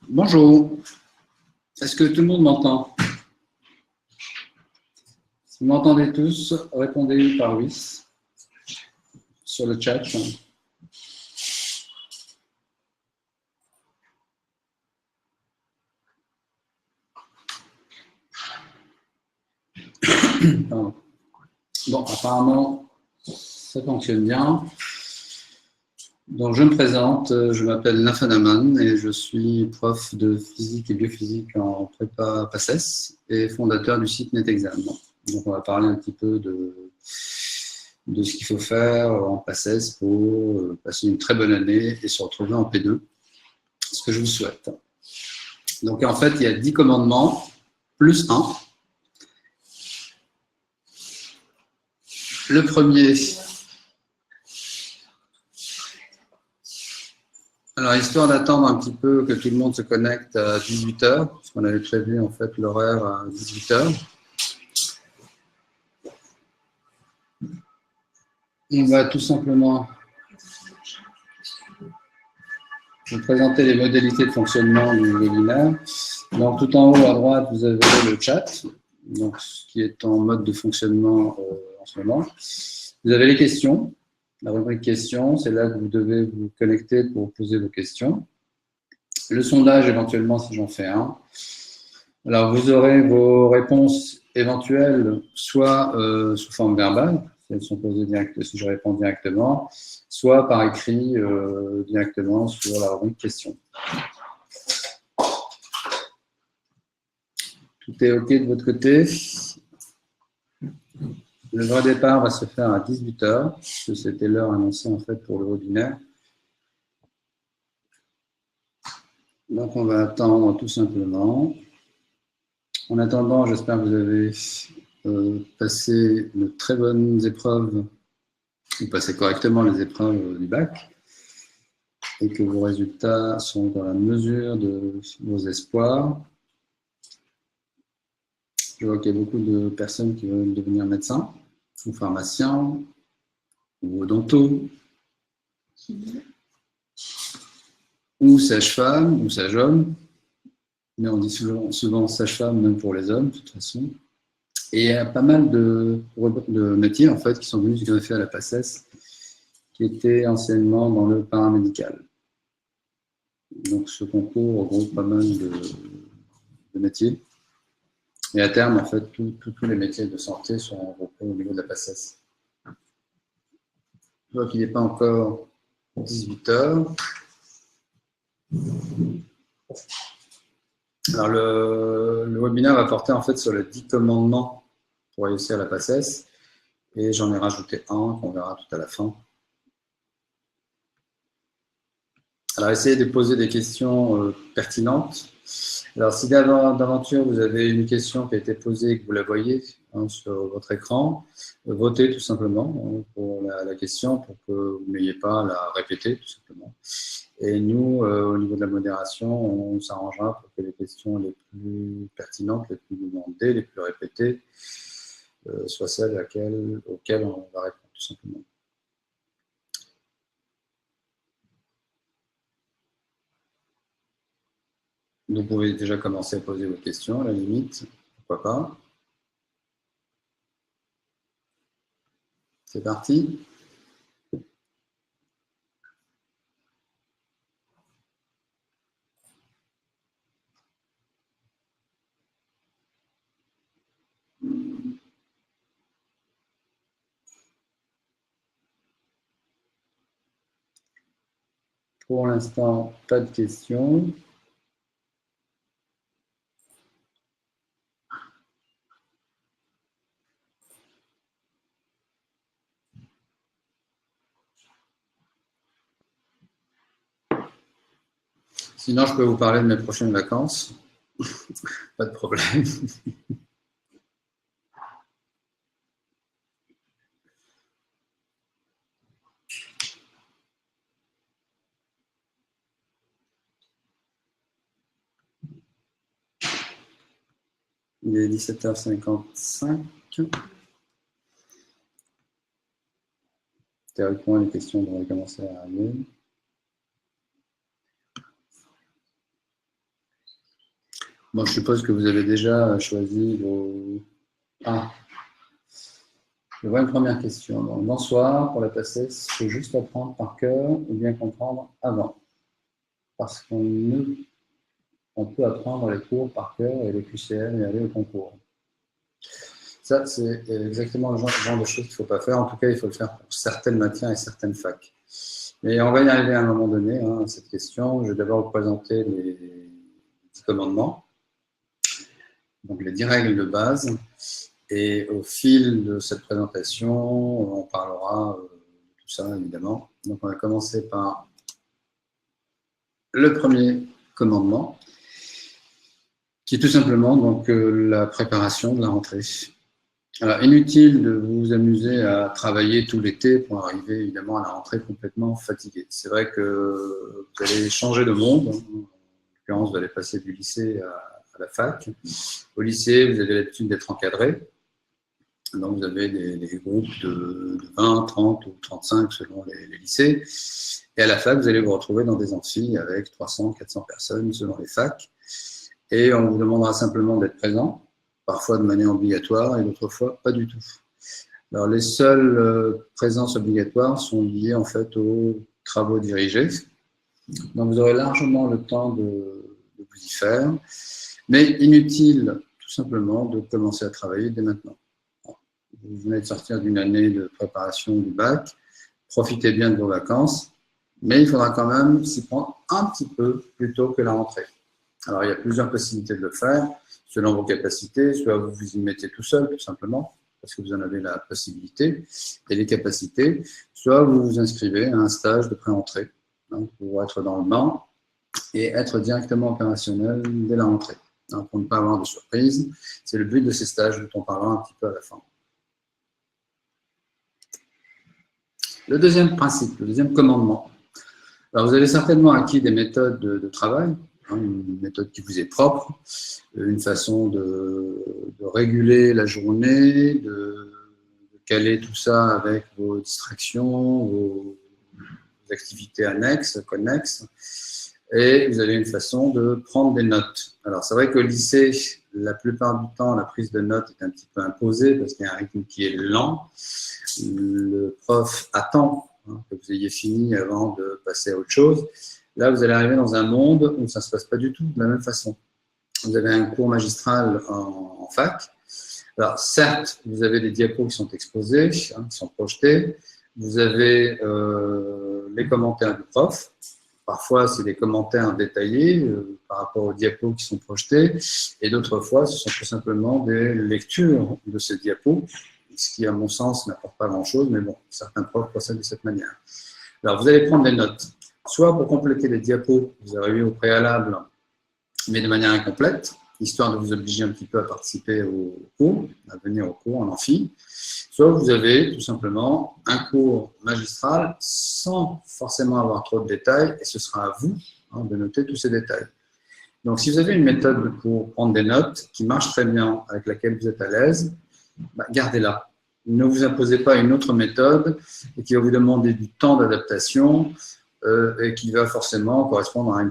Bonjour. Est-ce que tout le monde m'entend? Si vous m'entendez tous, répondez par oui sur le chat. Pardon. Bon, apparemment, ça fonctionne bien. Donc, je me présente, je m'appelle Nathan Aman et je suis prof de physique et biophysique en prépa PACES et fondateur du site NetExam. Donc, on va parler un petit peu de ce qu'il faut faire en PACES pour passer une très bonne année et se retrouver en P2, ce que je vous souhaite. Donc, en fait, il y a 10 commandements, plus 1. Le premier, alors histoire d'attendre un petit peu que tout le monde se connecte à 18h, parce qu'on avait prévu en fait l'horaire à 18h. On va tout simplement vous présenter les modalités de fonctionnement du webinaire. Donc tout en haut à droite, vous avez le chat, donc, ce qui est en mode de fonctionnement en ce moment. Vous avez les questions, la rubrique questions, c'est là que vous devez vous connecter pour poser vos questions. Le sondage éventuellement si j'en fais un. Alors vous aurez vos réponses éventuelles soit sous forme verbale, si elles sont posées directement, si je réponds directement, soit par écrit directement sur la rubrique questions. Tout est OK de votre côté? Le vrai départ va se faire à 18h, parce que c'était l'heure annoncée en fait pour le webinaire. Donc on va attendre tout simplement. En attendant, j'espère que vous avez passé de très bonnes épreuves, ou passé correctement les épreuves du bac, et que vos résultats sont dans la mesure de vos espoirs. Je vois qu'il y a beaucoup de personnes qui veulent devenir médecins, ou pharmaciens, ou odonto, ou sage-femme, ou sage-homme. Mais on dit souvent sage-femme, même pour les hommes, de toute façon. Et il y a pas mal de métiers, en fait, qui sont venus se greffer à la PACES, qui étaient anciennement dans le paramédical. Donc, ce concours regroupe pas mal de métiers. Et à terme, en fait, tous les métiers de santé sont regroupés au niveau de la PACES. Je vois qu'il n'est pas encore 18h. Alors, le webinaire va porter en fait sur les 10 commandements pour réussir la PACES. Et j'en ai rajouté un qu'on verra tout à la fin. Alors, essayez de poser des questions pertinentes. Alors, si d'aventure vous avez une question qui a été posée et que vous la voyez sur votre écran, votez tout simplement pour la question pour que vous n'ayez pas à la répéter tout simplement. Et nous, au niveau de la modération, on s'arrangera pour que les questions les plus pertinentes, les plus demandées, les plus répétées, soient celles auxquelles on va répondre tout simplement. Vous pouvez déjà commencer à poser vos questions, à la limite, pourquoi pas. C'est parti. Pour l'instant, pas de questions. Sinon, je peux vous parler de mes prochaines vacances. Pas de problème. Il est 17h55. Théoriquement, les questions devraient commencer à arriver. Bon, je suppose que vous avez déjà choisi vos... Ah, je vois une première question. Donc, bonsoir, pour la PACES, il faut juste apprendre par cœur ou bien comprendre avant. Parce on peut apprendre les cours par cœur et les QCM et aller au concours. Ça, c'est exactement le genre de choses qu'il ne faut pas faire. En tout cas, il faut le faire pour certaines matières et certaines facs. Mais on va y arriver à un moment donné, hein, à cette question. Je vais d'abord vous présenter les 10 commandements, donc les 10 règles de base. Et au fil de cette présentation, on parlera de tout ça, évidemment. Donc, on va commencer par le premier commandement, qui est tout simplement donc, la préparation de la rentrée. Alors, inutile de vous amuser à travailler tout l'été pour arriver évidemment à la rentrée complètement fatigué. C'est vrai que vous allez changer de monde. En l'occurrence, vous allez passer du lycée à la fac. Au lycée, vous avez l'habitude d'être encadré. Donc, vous avez des groupes de 20, 30 ou 35 selon les lycées. Et à la fac, vous allez vous retrouver dans des amphis avec 300, 400 personnes selon les facs. Et on vous demandera simplement d'être présent, parfois de manière obligatoire et d'autres fois pas du tout. Alors, les seules présences obligatoires sont liées en fait aux travaux dirigés. Donc, vous aurez largement le temps de vous y faire. Mais inutile, tout simplement, de commencer à travailler dès maintenant. Vous venez de sortir d'une année de préparation du bac, profitez bien de vos vacances, mais il faudra quand même s'y prendre un petit peu plus tôt que la rentrée. Alors, il y a plusieurs possibilités de le faire, selon vos capacités, soit vous vous y mettez tout seul, tout simplement, parce que vous en avez la possibilité et les capacités, soit vous vous inscrivez à un stage de pré-rentrée, hein, pour être dans le bain et être directement opérationnel dès la rentrée, hein, pour ne pas avoir de surprise. C'est le but de ces stages dont on parlera un petit peu à la fin. Le deuxième principe, le deuxième commandement. Alors, vous avez certainement acquis des méthodes de travail, hein, une méthode qui vous est propre, une façon de réguler la journée, de caler tout ça avec vos distractions, vos activités annexes, connexes, et vous avez une façon de prendre des notes. Alors, c'est vrai qu'au lycée, la plupart du temps, la prise de notes est un petit peu imposée parce qu'il y a un rythme qui est lent. Le prof attend, hein, que vous ayez fini avant de passer à autre chose. Là, vous allez arriver dans un monde où ça ne se passe pas du tout de la même façon. Vous avez un cours magistral en fac. Alors, certes, vous avez des diapos qui sont exposés, hein, qui sont projetés. Vous avez les commentaires du prof. Parfois, c'est des commentaires détaillés par rapport aux diapos qui sont projetés. Et d'autres fois, ce sont tout simplement des lectures de ces diapos, ce qui, à mon sens, n'apporte pas grand-chose. Mais bon, certains profs procèdent de cette manière. Alors, vous allez prendre des notes. Soit pour compléter les diapos, vous avez eu au préalable, mais de manière incomplète, histoire de vous obliger un petit peu à participer au cours, à venir au cours en amphi. Soit vous avez tout simplement un cours magistral sans forcément avoir trop de détails, et ce sera à vous, hein, de noter tous ces détails. Donc, si vous avez une méthode pour prendre des notes qui marche très bien, avec laquelle vous êtes à l'aise, bah, gardez-la. Ne vous imposez pas une autre méthode et qui va vous demander du temps d'adaptation et qui va forcément correspondre à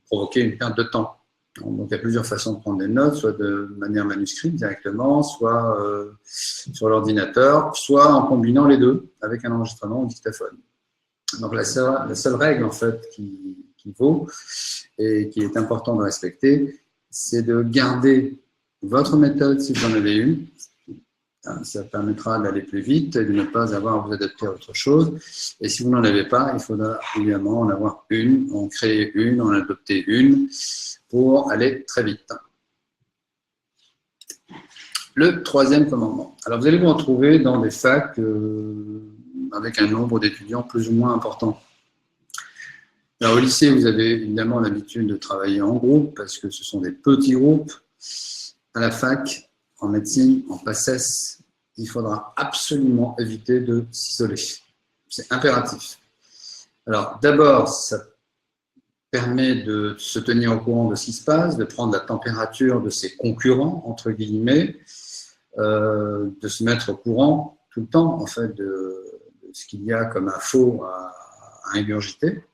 provoquer une perte de temps. Donc, il y a plusieurs façons de prendre des notes, soit de manière manuscrite directement, soit sur l'ordinateur, soit en combinant les deux avec un enregistrement au dictaphone. Donc, la seule règle en fait qui vaut et qui est important de respecter, c'est de garder votre méthode si vous en avez une. Ça permettra d'aller plus vite et de ne pas avoir à vous adapter à autre chose. Et si vous n'en avez pas, il faudra évidemment en avoir une, en créer une, en adopter une pour aller très vite. Le troisième commandement. Alors, vous allez vous retrouver dans des facs avec un nombre d'étudiants plus ou moins important. Alors, au lycée, vous avez évidemment l'habitude de travailler en groupe parce que ce sont des petits groupes. À la fac, en médecine, en PACES, il faudra absolument éviter de s'isoler. C'est impératif. Alors, d'abord, ça permet de se tenir au courant de ce qui se passe, de prendre la température de ses concurrents, entre guillemets, de se mettre au courant tout le temps, en fait, de ce qu'il y a comme info à ingurgiter.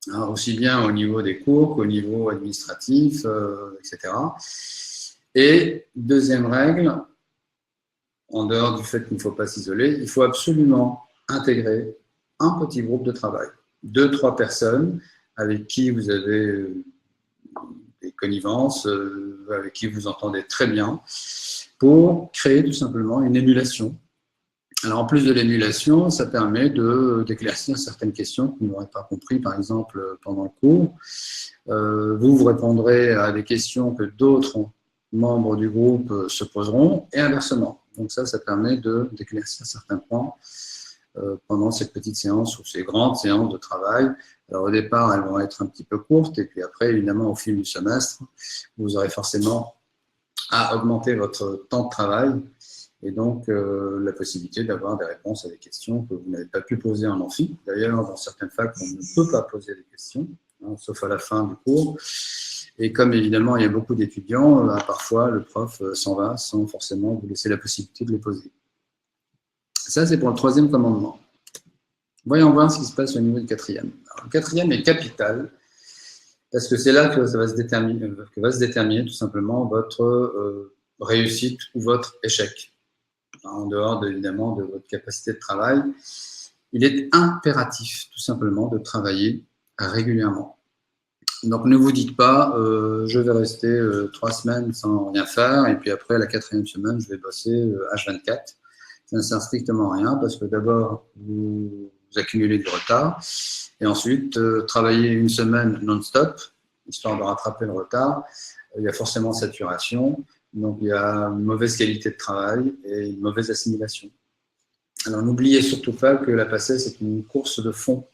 hein, aussi bien au niveau des cours qu'au niveau administratif, etc. Et deuxième règle, en dehors du fait qu'il ne faut pas s'isoler, il faut absolument intégrer un petit groupe de travail. 2-3 personnes avec qui vous avez des connivences, avec qui vous entendez très bien, pour créer tout simplement une émulation. Alors en plus de l'émulation, ça permet d'éclaircir certaines questions que vous n'aurez pas compris, par exemple, pendant le cours. Vous répondrez à des questions que d'autres membres du groupe se poseront, et inversement. Donc ça permet d'éclaircir certains points pendant cette petite séance ou ces grandes séances de travail. Alors au départ, elles vont être un petit peu courtes, et puis après, évidemment, au fil du semestre, vous aurez forcément à augmenter votre temps de travail, et donc la possibilité d'avoir des réponses à des questions que vous n'avez pas pu poser en amphi. D'ailleurs, dans certaines facs, on ne peut pas poser des questions, hein, sauf à la fin du cours. Et comme évidemment, il y a beaucoup d'étudiants, parfois le prof s'en va sans forcément vous laisser la possibilité de les poser. Ça, c'est pour le troisième commandement. Voyons voir ce qui se passe au niveau du quatrième. Alors, le quatrième est capital, parce que c'est là que va se déterminer tout simplement votre réussite ou votre échec. En dehors, évidemment, de votre capacité de travail, il est impératif tout simplement de travailler régulièrement. Donc, ne vous dites pas, je vais rester 3 semaines sans rien faire, et puis après, la 4e semaine, je vais bosser H24. Ça ne sert strictement à rien, parce que d'abord, vous accumulez du retard, et ensuite, travailler une semaine non-stop, histoire de rattraper le retard, il y a forcément saturation, donc il y a une mauvaise qualité de travail et une mauvaise assimilation. Alors, n'oubliez surtout pas que la PACES est une course de fond.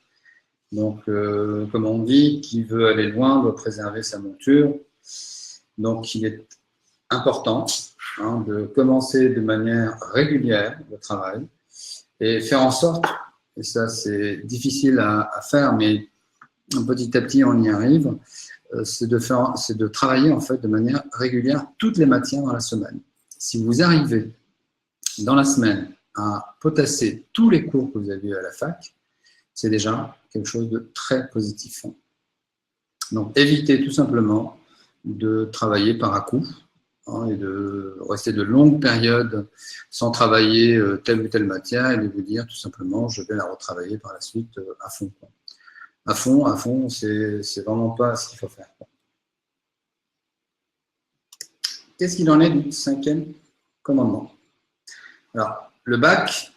Donc, comme on dit, qui veut aller loin doit préserver sa monture. Donc, il est important de commencer de manière régulière le travail et faire en sorte, et ça c'est difficile à faire, mais petit à petit on y arrive, c'est de travailler en fait de manière régulière toutes les matières dans la semaine. Si vous arrivez dans la semaine à potasser tous les cours que vous avez eu à la fac, c'est déjà quelque chose de très positif. Donc, évitez tout simplement de travailler par à-coups et de rester de longues périodes sans travailler telle ou telle matière et de vous dire tout simplement je vais la retravailler par la suite à fond. À fond, c'est vraiment pas ce qu'il faut faire. Qu'est-ce qu'il en est du 5e commandement? Alors, le bac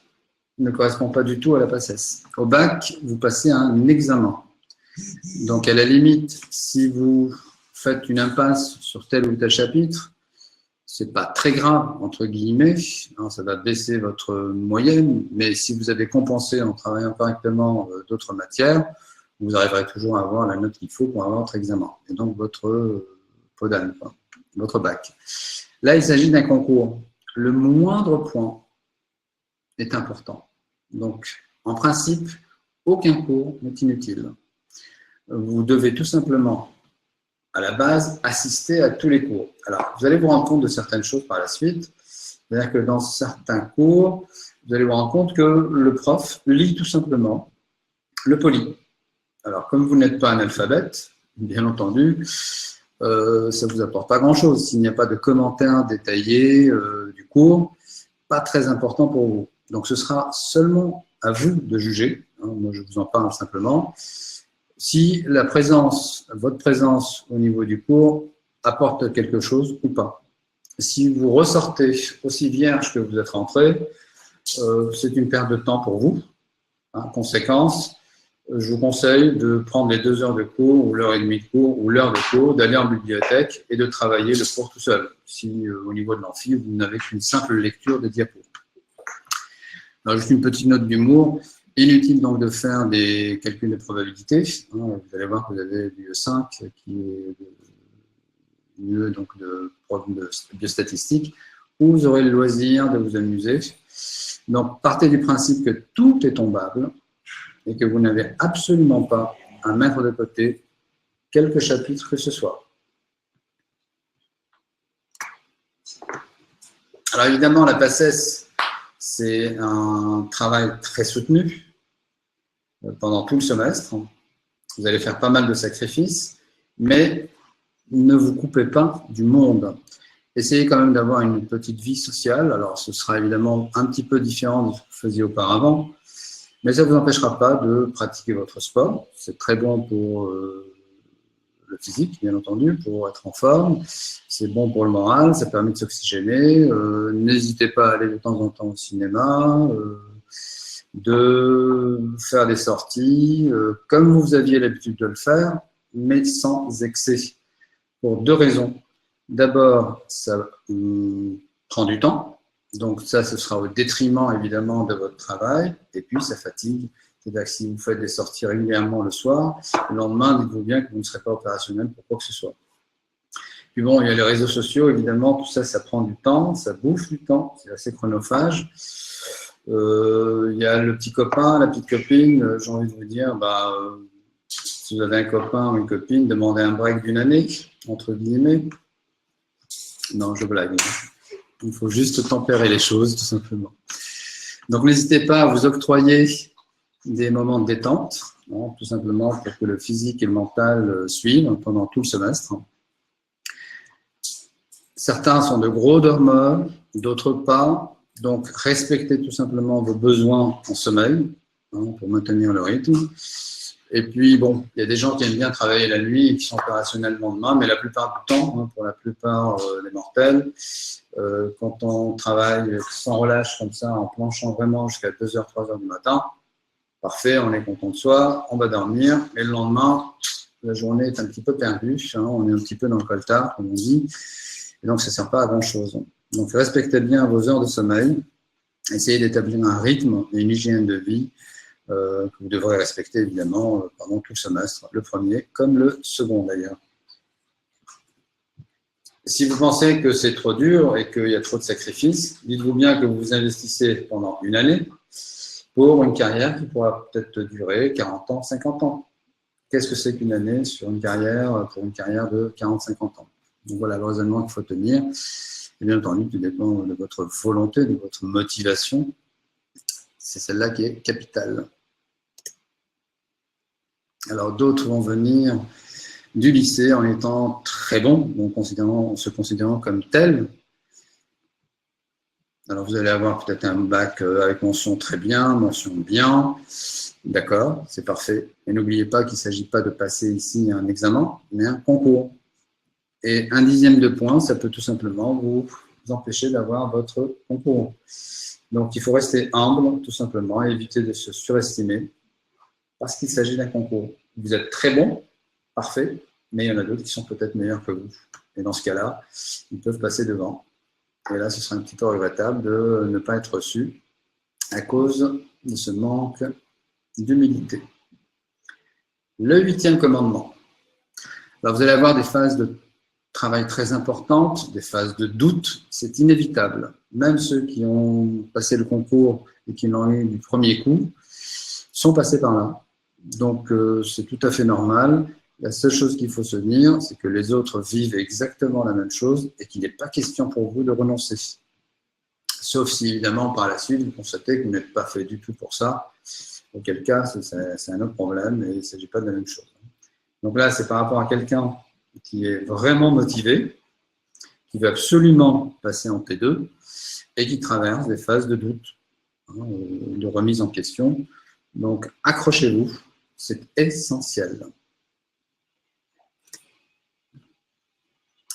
ne correspond pas du tout à la PACES. Au bac, vous passez un examen. Donc, à la limite, si vous faites une impasse sur tel ou tel chapitre, c'est pas très grave, entre guillemets. Alors, ça va baisser votre moyenne, mais si vous avez compensé en travaillant correctement d'autres matières, vous arriverez toujours à avoir la note qu'il faut pour avoir votre examen. Et donc, votre PODAN, votre bac. Là, il s'agit d'un concours. Le moindre point est important. Donc, en principe, aucun cours n'est inutile. Vous devez tout simplement, à la base, assister à tous les cours. Alors, vous allez vous rendre compte de certaines choses par la suite. C'est-à-dire que dans certains cours, vous allez vous rendre compte que le prof lit tout simplement le poly. Alors, comme vous n'êtes pas analphabète, bien entendu, ça ne vous apporte pas grand-chose. S'il n'y a pas de commentaires détaillés du cours, pas très important pour vous. Donc, ce sera seulement à vous de juger. Moi, je vous en parle simplement. Si votre présence au niveau du cours apporte quelque chose ou pas. Si vous ressortez aussi vierge que vous êtes rentré, c'est une perte de temps pour vous. Conséquence, je vous conseille de prendre les 2 heures de cours, ou l'heure et demie de cours, ou l'heure de cours, d'aller en bibliothèque et de travailler le cours tout seul. Si au niveau de l'amphi, vous n'avez qu'une simple lecture des diapos. Alors, juste une petite note d'humour. Inutile donc de faire des calculs de probabilité. Vous allez voir que vous avez du 5 qui est mieux donc de biostatistique, où vous aurez le loisir de vous amuser. Donc, partez du principe que tout est tombable et que vous n'avez absolument pas à mettre de côté quelques chapitres que ce soit. Alors évidemment, la PACES, c'est un travail très soutenu pendant tout le semestre. Vous allez faire pas mal de sacrifices, mais ne vous coupez pas du monde. Essayez quand même d'avoir une petite vie sociale. Alors, ce sera évidemment un petit peu différent de ce que vous faisiez auparavant, mais ça ne vous empêchera pas de pratiquer votre sport. C'est très bon pour le physique, bien entendu, pour être en forme. C'est bon pour le moral, ça permet de s'oxygéner. N'hésitez pas à aller de temps en temps au cinéma, de faire des sorties, comme vous aviez l'habitude de le faire, mais sans excès, pour 2 raisons. D'abord, ça prend du temps, donc ça, ce sera au détriment, évidemment, de votre travail, et puis ça fatigue. C'est-à-dire que si vous faites des sorties régulièrement le soir, le lendemain, dites-vous bien que vous ne serez pas opérationnel pour quoi que ce soit. Puis bon, il y a les réseaux sociaux, évidemment, tout ça, ça prend du temps, ça bouffe du temps, c'est assez chronophage. Il y a le petit copain, la petite copine, j'ai envie de vous dire, si vous avez un copain ou une copine, demandez un break d'1 année, entre guillemets. Non, je blague. Il faut juste tempérer les choses, tout simplement. Donc, n'hésitez pas à vous octroyer des moments de détente, hein, tout simplement pour que le physique et le mental suivent pendant tout le semestre. Certains sont de gros dormeurs, d'autres pas. Donc, respectez tout simplement vos besoins en sommeil, hein, pour maintenir le rythme. Et puis, bon, il y a des gens qui aiment bien travailler la nuit et qui sont opérationnels le lendemain, mais la plupart du temps, hein, pour la plupart des mortels, quand on travaille sans relâche comme ça, en planchant vraiment jusqu'à 2h, 3h du matin, parfait, on est content de soi, on va dormir, mais le lendemain, la journée est un petit peu perdue, hein, on est un petit peu dans le coltard, comme on dit, et donc ça ne sert pas à grand-chose. Donc, respectez bien vos heures de sommeil, essayez d'établir un rythme et une hygiène de vie que vous devrez respecter évidemment pendant tout le semestre, le premier comme le second d'ailleurs. Si vous pensez que c'est trop dur et qu'il y a trop de sacrifices, dites-vous bien que vous vous investissez pendant 1 année pour une carrière qui pourra peut-être durer 40 ans, 50 ans. Qu'est-ce que c'est qu'une année sur une carrière, pour une carrière de 40-50 ans? Donc voilà le raisonnement qu'il faut tenir. Et bien entendu, tout dépend de votre volonté, de votre motivation. C'est celle-là qui est capitale. Alors, d'autres vont venir du lycée en étant très bons, en se considérant comme tels. Alors, vous allez avoir peut-être un bac avec mention très bien, mention bien. D'accord, c'est parfait. Et n'oubliez pas qu'il ne s'agit pas de passer ici un examen, mais un concours. Et 1/10 de point, ça peut tout simplement vous empêcher d'avoir votre concours. Donc, il faut rester humble, tout simplement, et éviter de se surestimer, parce qu'il s'agit d'un concours. Vous êtes très bon, parfait, mais il y en a d'autres qui sont peut-être meilleurs que vous. Et dans ce cas-là, ils peuvent passer devant. Et là, ce serait un petit peu regrettable de ne pas être reçu à cause de ce manque d'humilité. Le 8e commandement. Alors, vous allez avoir des phases de travail très importantes, des phases de doute, c'est inévitable. Même ceux qui ont passé le concours et qui l'ont eu du premier coup sont passés par là. Donc, c'est tout à fait normal. La seule chose qu'il faut se dire, c'est que les autres vivent exactement la même chose et qu'il n'est pas question pour vous de renoncer. Sauf si, évidemment, par la suite, vous constatez que vous n'êtes pas fait du tout pour ça. Auquel cas, c'est un autre problème et il ne s'agit pas de la même chose. Donc là, c'est par rapport à quelqu'un qui est vraiment motivé, qui veut absolument passer en P2 et qui traverse des phases de doute, de remise en question. Donc, accrochez-vous, c'est essentiel.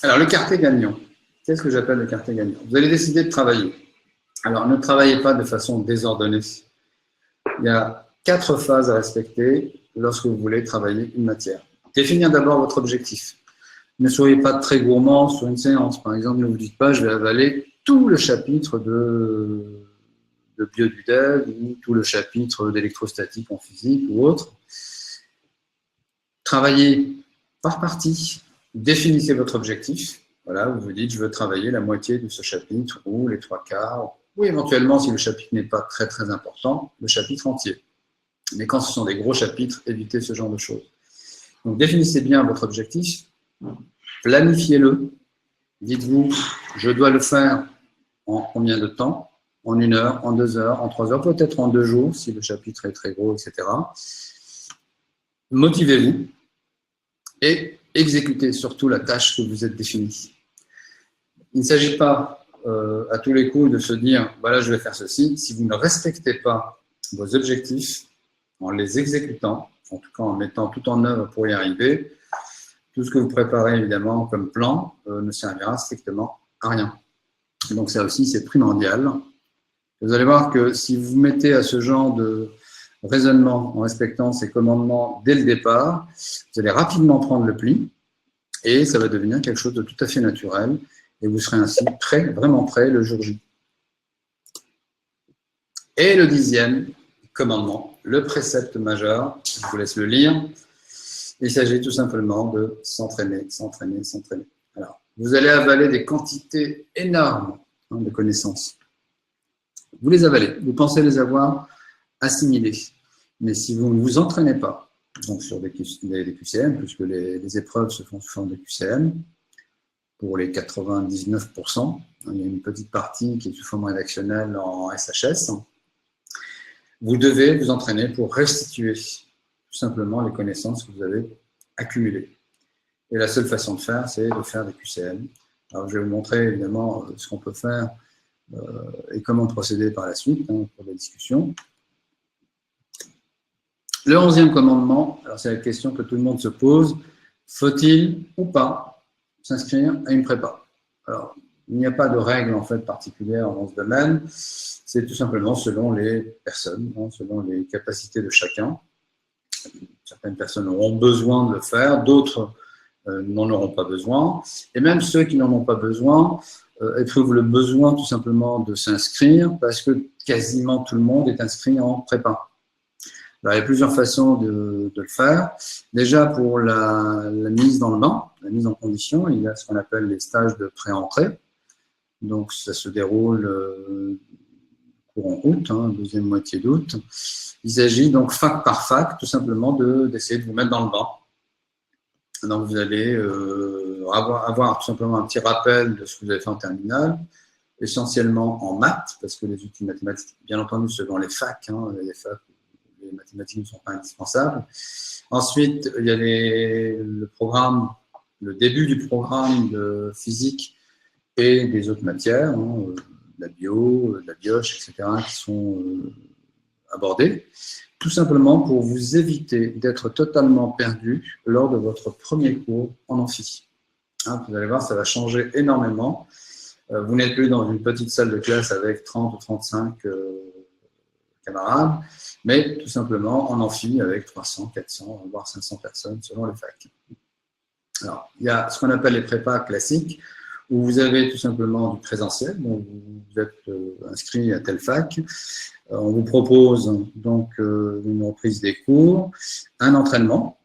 Alors, le quartier gagnant. Qu'est-ce que j'appelle le quartier gagnant? Vous allez décider de travailler. Alors, ne travaillez pas de façon désordonnée. Il y a 4 phases à respecter lorsque vous voulez travailler une matière. Définir d'abord votre objectif. Ne soyez pas très gourmand sur une séance. Par exemple, ne vous dites pas, je vais avaler tout le chapitre de bio du dev ou tout le chapitre d'électrostatique en physique ou autre. Travaillez par partie. Définissez votre objectif. Voilà, vous vous dites, je veux travailler la moitié de ce chapitre ou les 3/4, ou éventuellement, si le chapitre n'est pas très très important, le chapitre entier. Mais quand ce sont des gros chapitres, évitez ce genre de choses. Donc, définissez bien votre objectif, planifiez-le. Dites-vous, je dois le faire en combien de temps? En 1 heure, en 2 heures, en 3 heures, peut-être en 2 jours, si le chapitre est très gros, etc. motivez-vous et exécutez surtout la tâche que vous êtes définie. Il ne s'agit pas à tous les coups de se dire voilà, je vais faire ceci. Si vous ne respectez pas vos objectifs en les exécutant, en tout cas en mettant tout en œuvre pour y arriver, tout ce que vous préparez évidemment comme plan ne servira strictement à rien. Et donc ça aussi, c'est primordial. Vous allez voir que si vous vous mettez à ce genre de raisonnement en respectant ces commandements dès le départ, vous allez rapidement prendre le pli et ça va devenir quelque chose de tout à fait naturel et vous serez ainsi prêt, vraiment prêt le jour J. Et le 10e commandement, le précepte majeur, je vous laisse le lire. Il s'agit tout simplement de s'entraîner, s'entraîner, s'entraîner. Alors, vous allez avaler des quantités énormes de connaissances. Vous les avalez, vous pensez les avoir assimilées. Mais si vous ne vous entraînez pas, donc sur des QCM, puisque les épreuves se font sous forme de QCM, pour les 99%, il y a une petite partie qui est sous forme rédactionnelle en SHS, vous devez vous entraîner pour restituer tout simplement les connaissances que vous avez accumulées. Et la seule façon de faire, c'est de faire des QCM. Alors, je vais vous montrer évidemment ce qu'on peut faire et comment procéder par la suite pour la discussion. Le 11e commandement, alors c'est la question que tout le monde se pose, faut-il ou pas s'inscrire à une prépa? Alors, il n'y a pas de règle en fait particulière dans ce domaine, c'est tout simplement selon les personnes, selon les capacités de chacun. Certaines personnes auront besoin de le faire, d'autres n'en auront pas besoin, et même ceux qui n'en ont pas besoin éprouvent le besoin tout simplement de s'inscrire parce que quasiment tout le monde est inscrit en prépa. Alors, il y a plusieurs façons de le faire. Déjà, pour la mise dans le bain, la mise en condition, il y a ce qu'on appelle les stages de pré-entrée. Donc, ça se déroule courant août, deuxième moitié d'août. Il s'agit donc fac par fac, tout simplement, d'essayer de vous mettre dans le bain. Donc, vous allez avoir tout simplement un petit rappel de ce que vous avez fait en terminale, essentiellement en maths, parce que les outils mathématiques, bien entendu, selon les facs, les mathématiques ne sont pas indispensables. Ensuite, il y a le début du programme de physique et des autres matières, la bio, la bioche, etc., qui sont abordées, tout simplement pour vous éviter d'être totalement perdu lors de votre premier cours en amphi. Vous allez voir, ça va changer énormément. Vous n'êtes plus dans une petite salle de classe avec 30 ou 35 camarades, mais tout simplement en amphi avec 300, 400, voire 500 personnes selon les facs. Alors, il y a ce qu'on appelle les prépas classiques, où vous avez tout simplement du présentiel, donc vous êtes inscrit à telle fac, on vous propose donc une reprise des cours, un entraînement,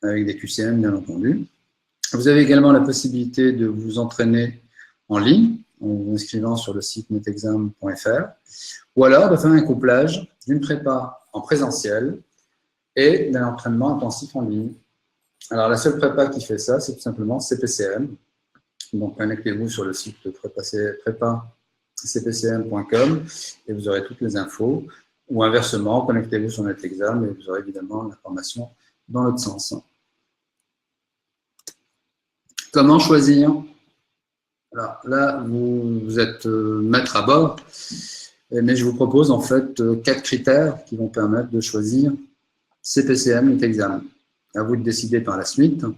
avec des QCM bien entendu. Vous avez également la possibilité de vous entraîner en ligne, en vous inscrivant sur le site netexam.fr, ou alors de faire un couplage d'une prépa en présentiel et d'un entraînement intensif en ligne. Alors la seule prépa qui fait ça, c'est tout simplement CPCM. Donc connectez-vous sur le site de prépacpcm.com et vous aurez toutes les infos. Ou inversement, connectez-vous sur NetExam et vous aurez évidemment l'information dans l'autre sens. Comment choisir? Alors là, vous êtes maître à bord, mais je vous propose en fait 4 critères qui vont permettre de choisir CPCM NetExam. À vous de décider par la suite, tout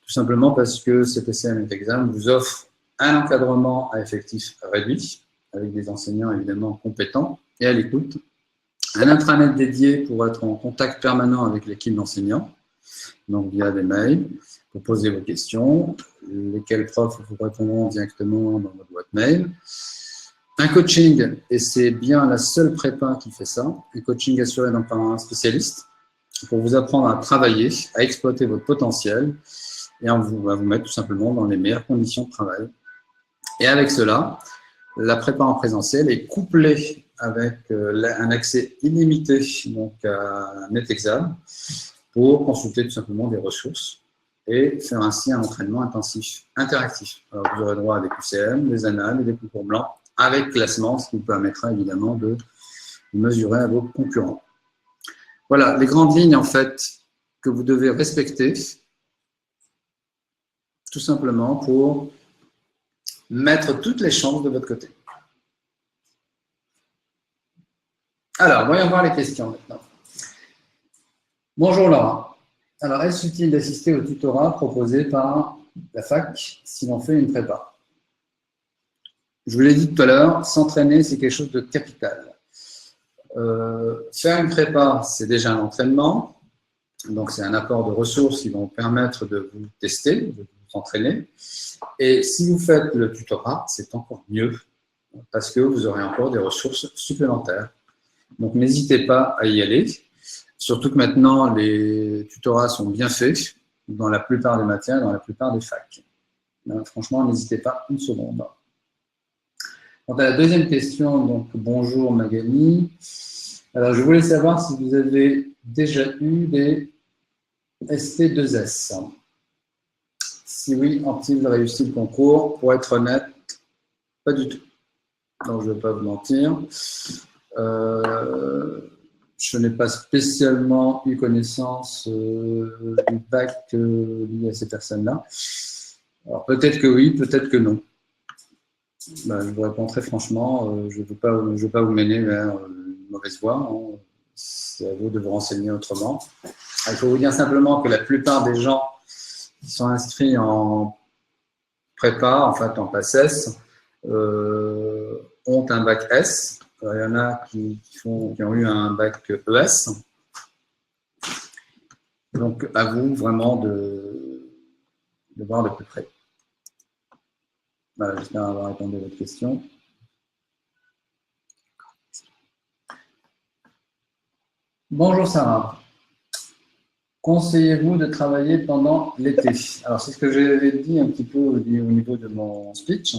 simplement parce que CPCM NetExam vous offre un encadrement à effectif réduit, avec des enseignants évidemment compétents et à l'écoute, un intranet dédié pour être en contact permanent avec l'équipe d'enseignants, donc via des mails, pour poser vos questions, lesquels profs vous répondront directement dans votre boîte mail. Un coaching, et c'est bien la seule prépa qui fait ça, un coaching assuré donc par un spécialiste, pour vous apprendre à travailler, à exploiter votre potentiel, et on va vous mettre tout simplement dans les meilleures conditions de travail. Et avec cela, la prépa en présentiel est couplée avec un accès illimité donc à NetExam pour consulter tout simplement des ressources et faire ainsi un entraînement intensif, interactif. Alors, vous aurez droit à des QCM, des annales et des concours blancs avec classement, ce qui vous permettra évidemment de mesurer à vos concurrents. Voilà, les grandes lignes en fait que vous devez respecter, tout simplement pour mettre toutes les chances de votre côté. Alors, voyons voir les questions maintenant. Bonjour Laura. Alors, est-ce utile d'assister au tutorat proposé par la fac si l'on fait une prépa? Je vous l'ai dit tout à l'heure, s'entraîner, c'est quelque chose de capital. Faire une prépa, c'est déjà un entraînement. Donc, c'est un apport de ressources qui vont permettre de vous tester, de vous entraîner. Et si vous faites le tutorat, c'est encore mieux parce que vous aurez encore des ressources supplémentaires. Donc, n'hésitez pas à y aller. Surtout que maintenant, les tutorats sont bien faits dans la plupart des matières, dans la plupart des facs. Franchement, n'hésitez pas une seconde. Quant à la deuxième question, donc bonjour Magali. Alors, je voulais savoir si vous avez déjà eu des ST2S. Si oui, ont-ils réussi le concours? Pour être honnête, pas du tout. Donc, je ne vais pas vous mentir. Je n'ai pas spécialement eu connaissance du bac lié à ces personnes-là. Alors, peut-être que oui, peut-être que non. Ben, je vous réponds très franchement, je ne veux pas vous mener vers une mauvaise voie. Hein. C'est à vous de vous renseigner autrement. Il faut vous dire simplement que la plupart des gens qui sont inscrits en prépa, en fait en PACES, ont un bac S. Alors, il y en a qui ont eu un bac ES. Donc, à vous vraiment de voir de plus près. Voilà, j'espère avoir répondu à votre question. Bonjour Sarah. Conseillez-vous de travailler pendant l'été? Alors, c'est ce que j'avais dit un petit peu au niveau de mon speech.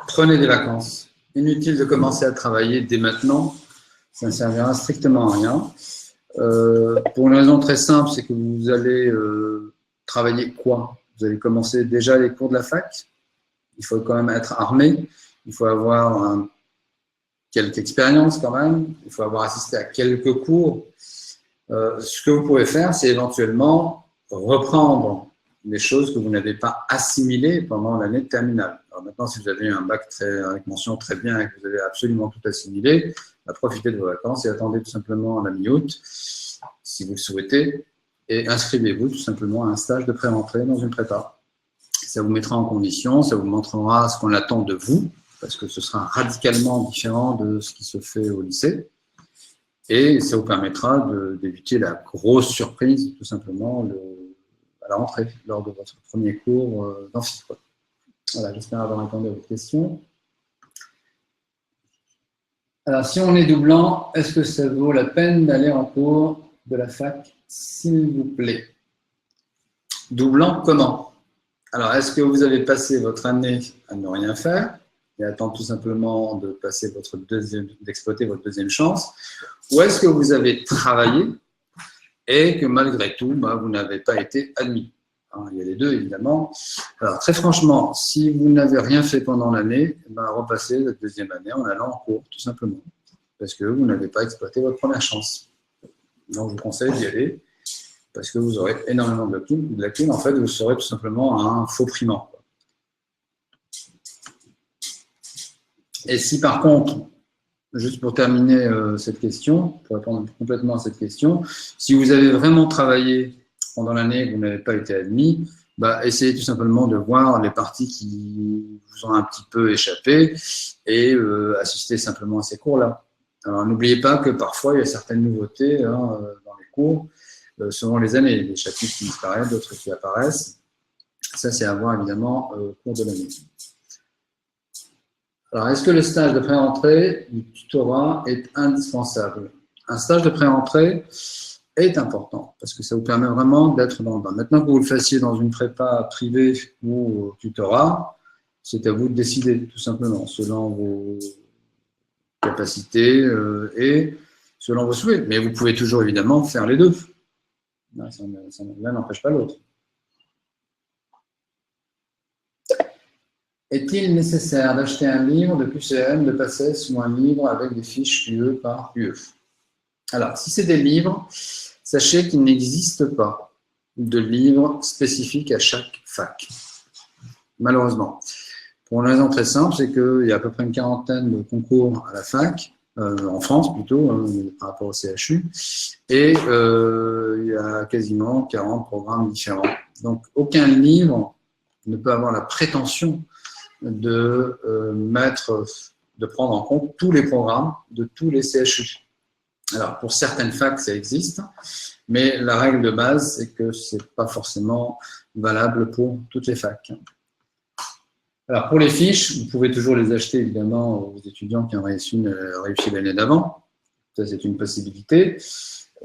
Prenez des vacances. Inutile de commencer à travailler dès maintenant. Ça ne servira strictement à rien. Pour une raison très simple, c'est que vous allez travailler quoi? Vous allez commencer déjà les cours de la fac. Il faut quand même être armé. Il faut avoir quelques expériences quand même. Il faut avoir assisté à quelques cours. Ce que vous pouvez faire, c'est éventuellement reprendre des choses que vous n'avez pas assimilées pendant l'année de terminale. Alors maintenant, si vous avez un bac avec mention très bien et que vous avez absolument tout assimilé, profitez de vos vacances et attendez tout simplement à la mi-août, si vous le souhaitez, et inscrivez-vous tout simplement à un stage de pré-rentrée dans une prépa. Ça vous mettra en condition, ça vous montrera ce qu'on attend de vous, parce que ce sera radicalement différent de ce qui se fait au lycée, et ça vous permettra d'éviter la grosse surprise, tout simplement, à la rentrée, lors de votre premier cours d'amphi. Voilà, j'espère avoir répondu à votre question. Alors, si on est doublant, est-ce que ça vaut la peine d'aller en cours de la fac, s'il vous plaît? Doublant, comment? Alors, est-ce que vous avez passé votre année à ne rien faire et attendre tout simplement de passer d'exploiter votre deuxième chance? Ou est-ce que vous avez travaillé et que malgré tout, vous n'avez pas été admis? Il y a les deux, évidemment. Alors, très franchement, si vous n'avez rien fait pendant l'année, repassez la deuxième année en allant en cours, tout simplement. Parce que vous n'avez pas exploité votre première chance. Donc, je vous conseille d'y aller, parce que vous aurez énormément de lacunes. En fait, vous serez tout simplement un faux primant. Et si, par contre, juste pour terminer cette question, pour répondre complètement à cette question, si vous avez vraiment travaillé pendant l'année et que vous n'avez pas été admis, essayez tout simplement de voir les parties qui vous ont un petit peu échappé et assister simplement à ces cours-là. Alors, n'oubliez pas que parfois, il y a certaines nouveautés dans les cours, selon les années. Des chapitres qui disparaissent, d'autres qui apparaissent. Ça, c'est à voir évidemment au cours de l'année. Alors, est-ce que le stage de pré-rentrée du tutorat est indispensable? Un stage de pré-rentrée est important parce que ça vous permet vraiment d'être dans le bain. Maintenant que vous le fassiez dans une prépa privée ou au tutorat, c'est à vous de décider tout simplement selon vos capacités et selon vos souhaits. Mais vous pouvez toujours évidemment faire les deux. L'un n'empêche pas l'autre. Est-il nécessaire d'acheter un livre de QCM, de PACES ou un livre avec des fiches UE par UE? Alors, si c'est des livres, sachez qu'il n'existe pas de livre spécifique à chaque fac, malheureusement. Pour une raison très simple, c'est qu'il y a à peu près une quarantaine de concours à la fac, en France plutôt, hein, par rapport au CHU, et il y a quasiment 40 programmes différents. Donc, aucun livre ne peut avoir la prétention de prendre en compte tous les programmes de tous les CHU. Alors, pour certaines facs, ça existe, mais la règle de base, c'est que ce n'est pas forcément valable pour toutes les facs. Alors, pour les fiches, vous pouvez toujours les acheter, évidemment, aux étudiants qui ont réussi l'année d'avant. Ça, c'est une possibilité.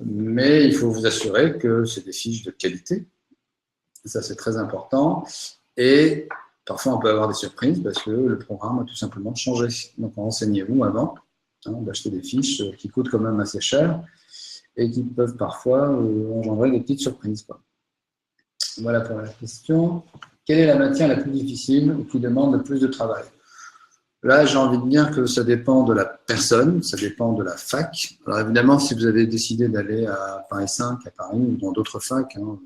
Mais il faut vous assurer que c'est des fiches de qualité. Ça, c'est très important. Et parfois, on peut avoir des surprises parce que le programme a tout simplement changé. Donc, renseignez-vous avant d'acheter des fiches qui coûtent quand même assez cher et qui peuvent parfois engendrer des petites surprises, quoi. Voilà pour la question. Quelle est la matière la plus difficile ou qui demande le plus de travail? Là, j'ai envie de dire que ça dépend de la personne, ça dépend de la fac. Alors évidemment, si vous avez décidé d'aller à Paris 5, à Paris ou dans d'autres facs, en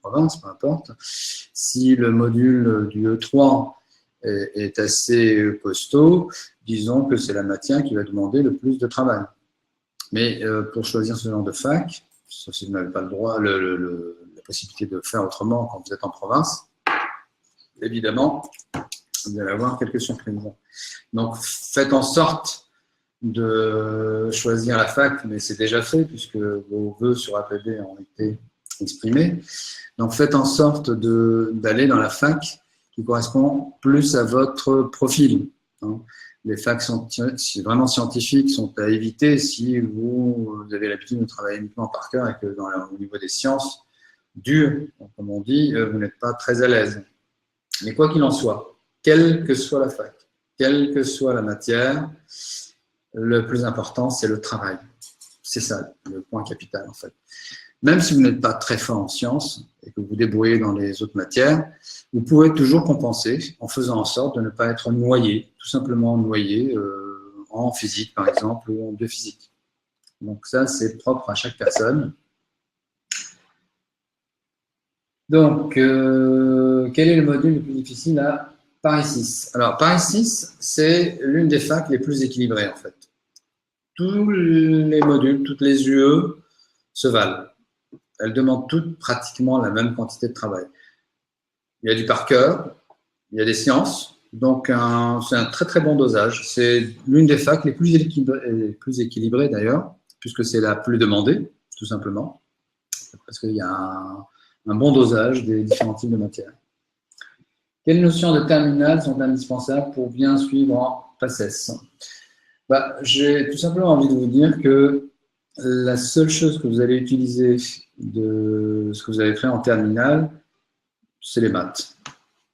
province, peu importe, si le module du E3 est assez costaud, disons que c'est la matière qui va demander le plus de travail. Mais pour choisir ce genre de fac, sauf si vous n'avez pas le droit, la possibilité de faire autrement quand vous êtes en province, évidemment, vous allez avoir quelques surprises. Donc, faites en sorte de choisir la fac, mais c'est déjà fait puisque vos vœux sur APB ont été exprimés. Donc, faites en sorte d'aller dans la fac qui correspond plus à votre profil. Les facs vraiment scientifiques sont à éviter si vous avez l'habitude de travailler uniquement par cœur et que au niveau des sciences dures, comme on dit, vous n'êtes pas très à l'aise. Mais quoi qu'il en soit, quelle que soit la fac, quelle que soit la matière, le plus important, c'est le travail. C'est ça, le point capital, en fait. Même si vous n'êtes pas très fort en sciences et que vous vous débrouillez dans les autres matières, vous pouvez toujours compenser en faisant en sorte de ne pas être noyé, tout simplement noyé en physique, par exemple, ou en biophysique. Donc ça, c'est propre à chaque personne. Donc, quel est le module le plus difficile à Paris 6? Alors, Paris 6, c'est l'une des facs les plus équilibrées, en fait. Tous les modules, toutes les UE se valent. Elles demandent toutes pratiquement la même quantité de travail. Il y a du par cœur, il y a des sciences, donc c'est un très très bon dosage. C'est l'une des facs les plus équilibrées d'ailleurs, puisque c'est la plus demandée, tout simplement, parce qu'il y a un bon dosage des différents types de matières. Quelles notions de terminale sont indispensables pour bien suivre en PACES? J'ai tout simplement envie de vous dire que la seule chose que vous allez utiliser de ce que vous avez fait en terminale, c'est les maths.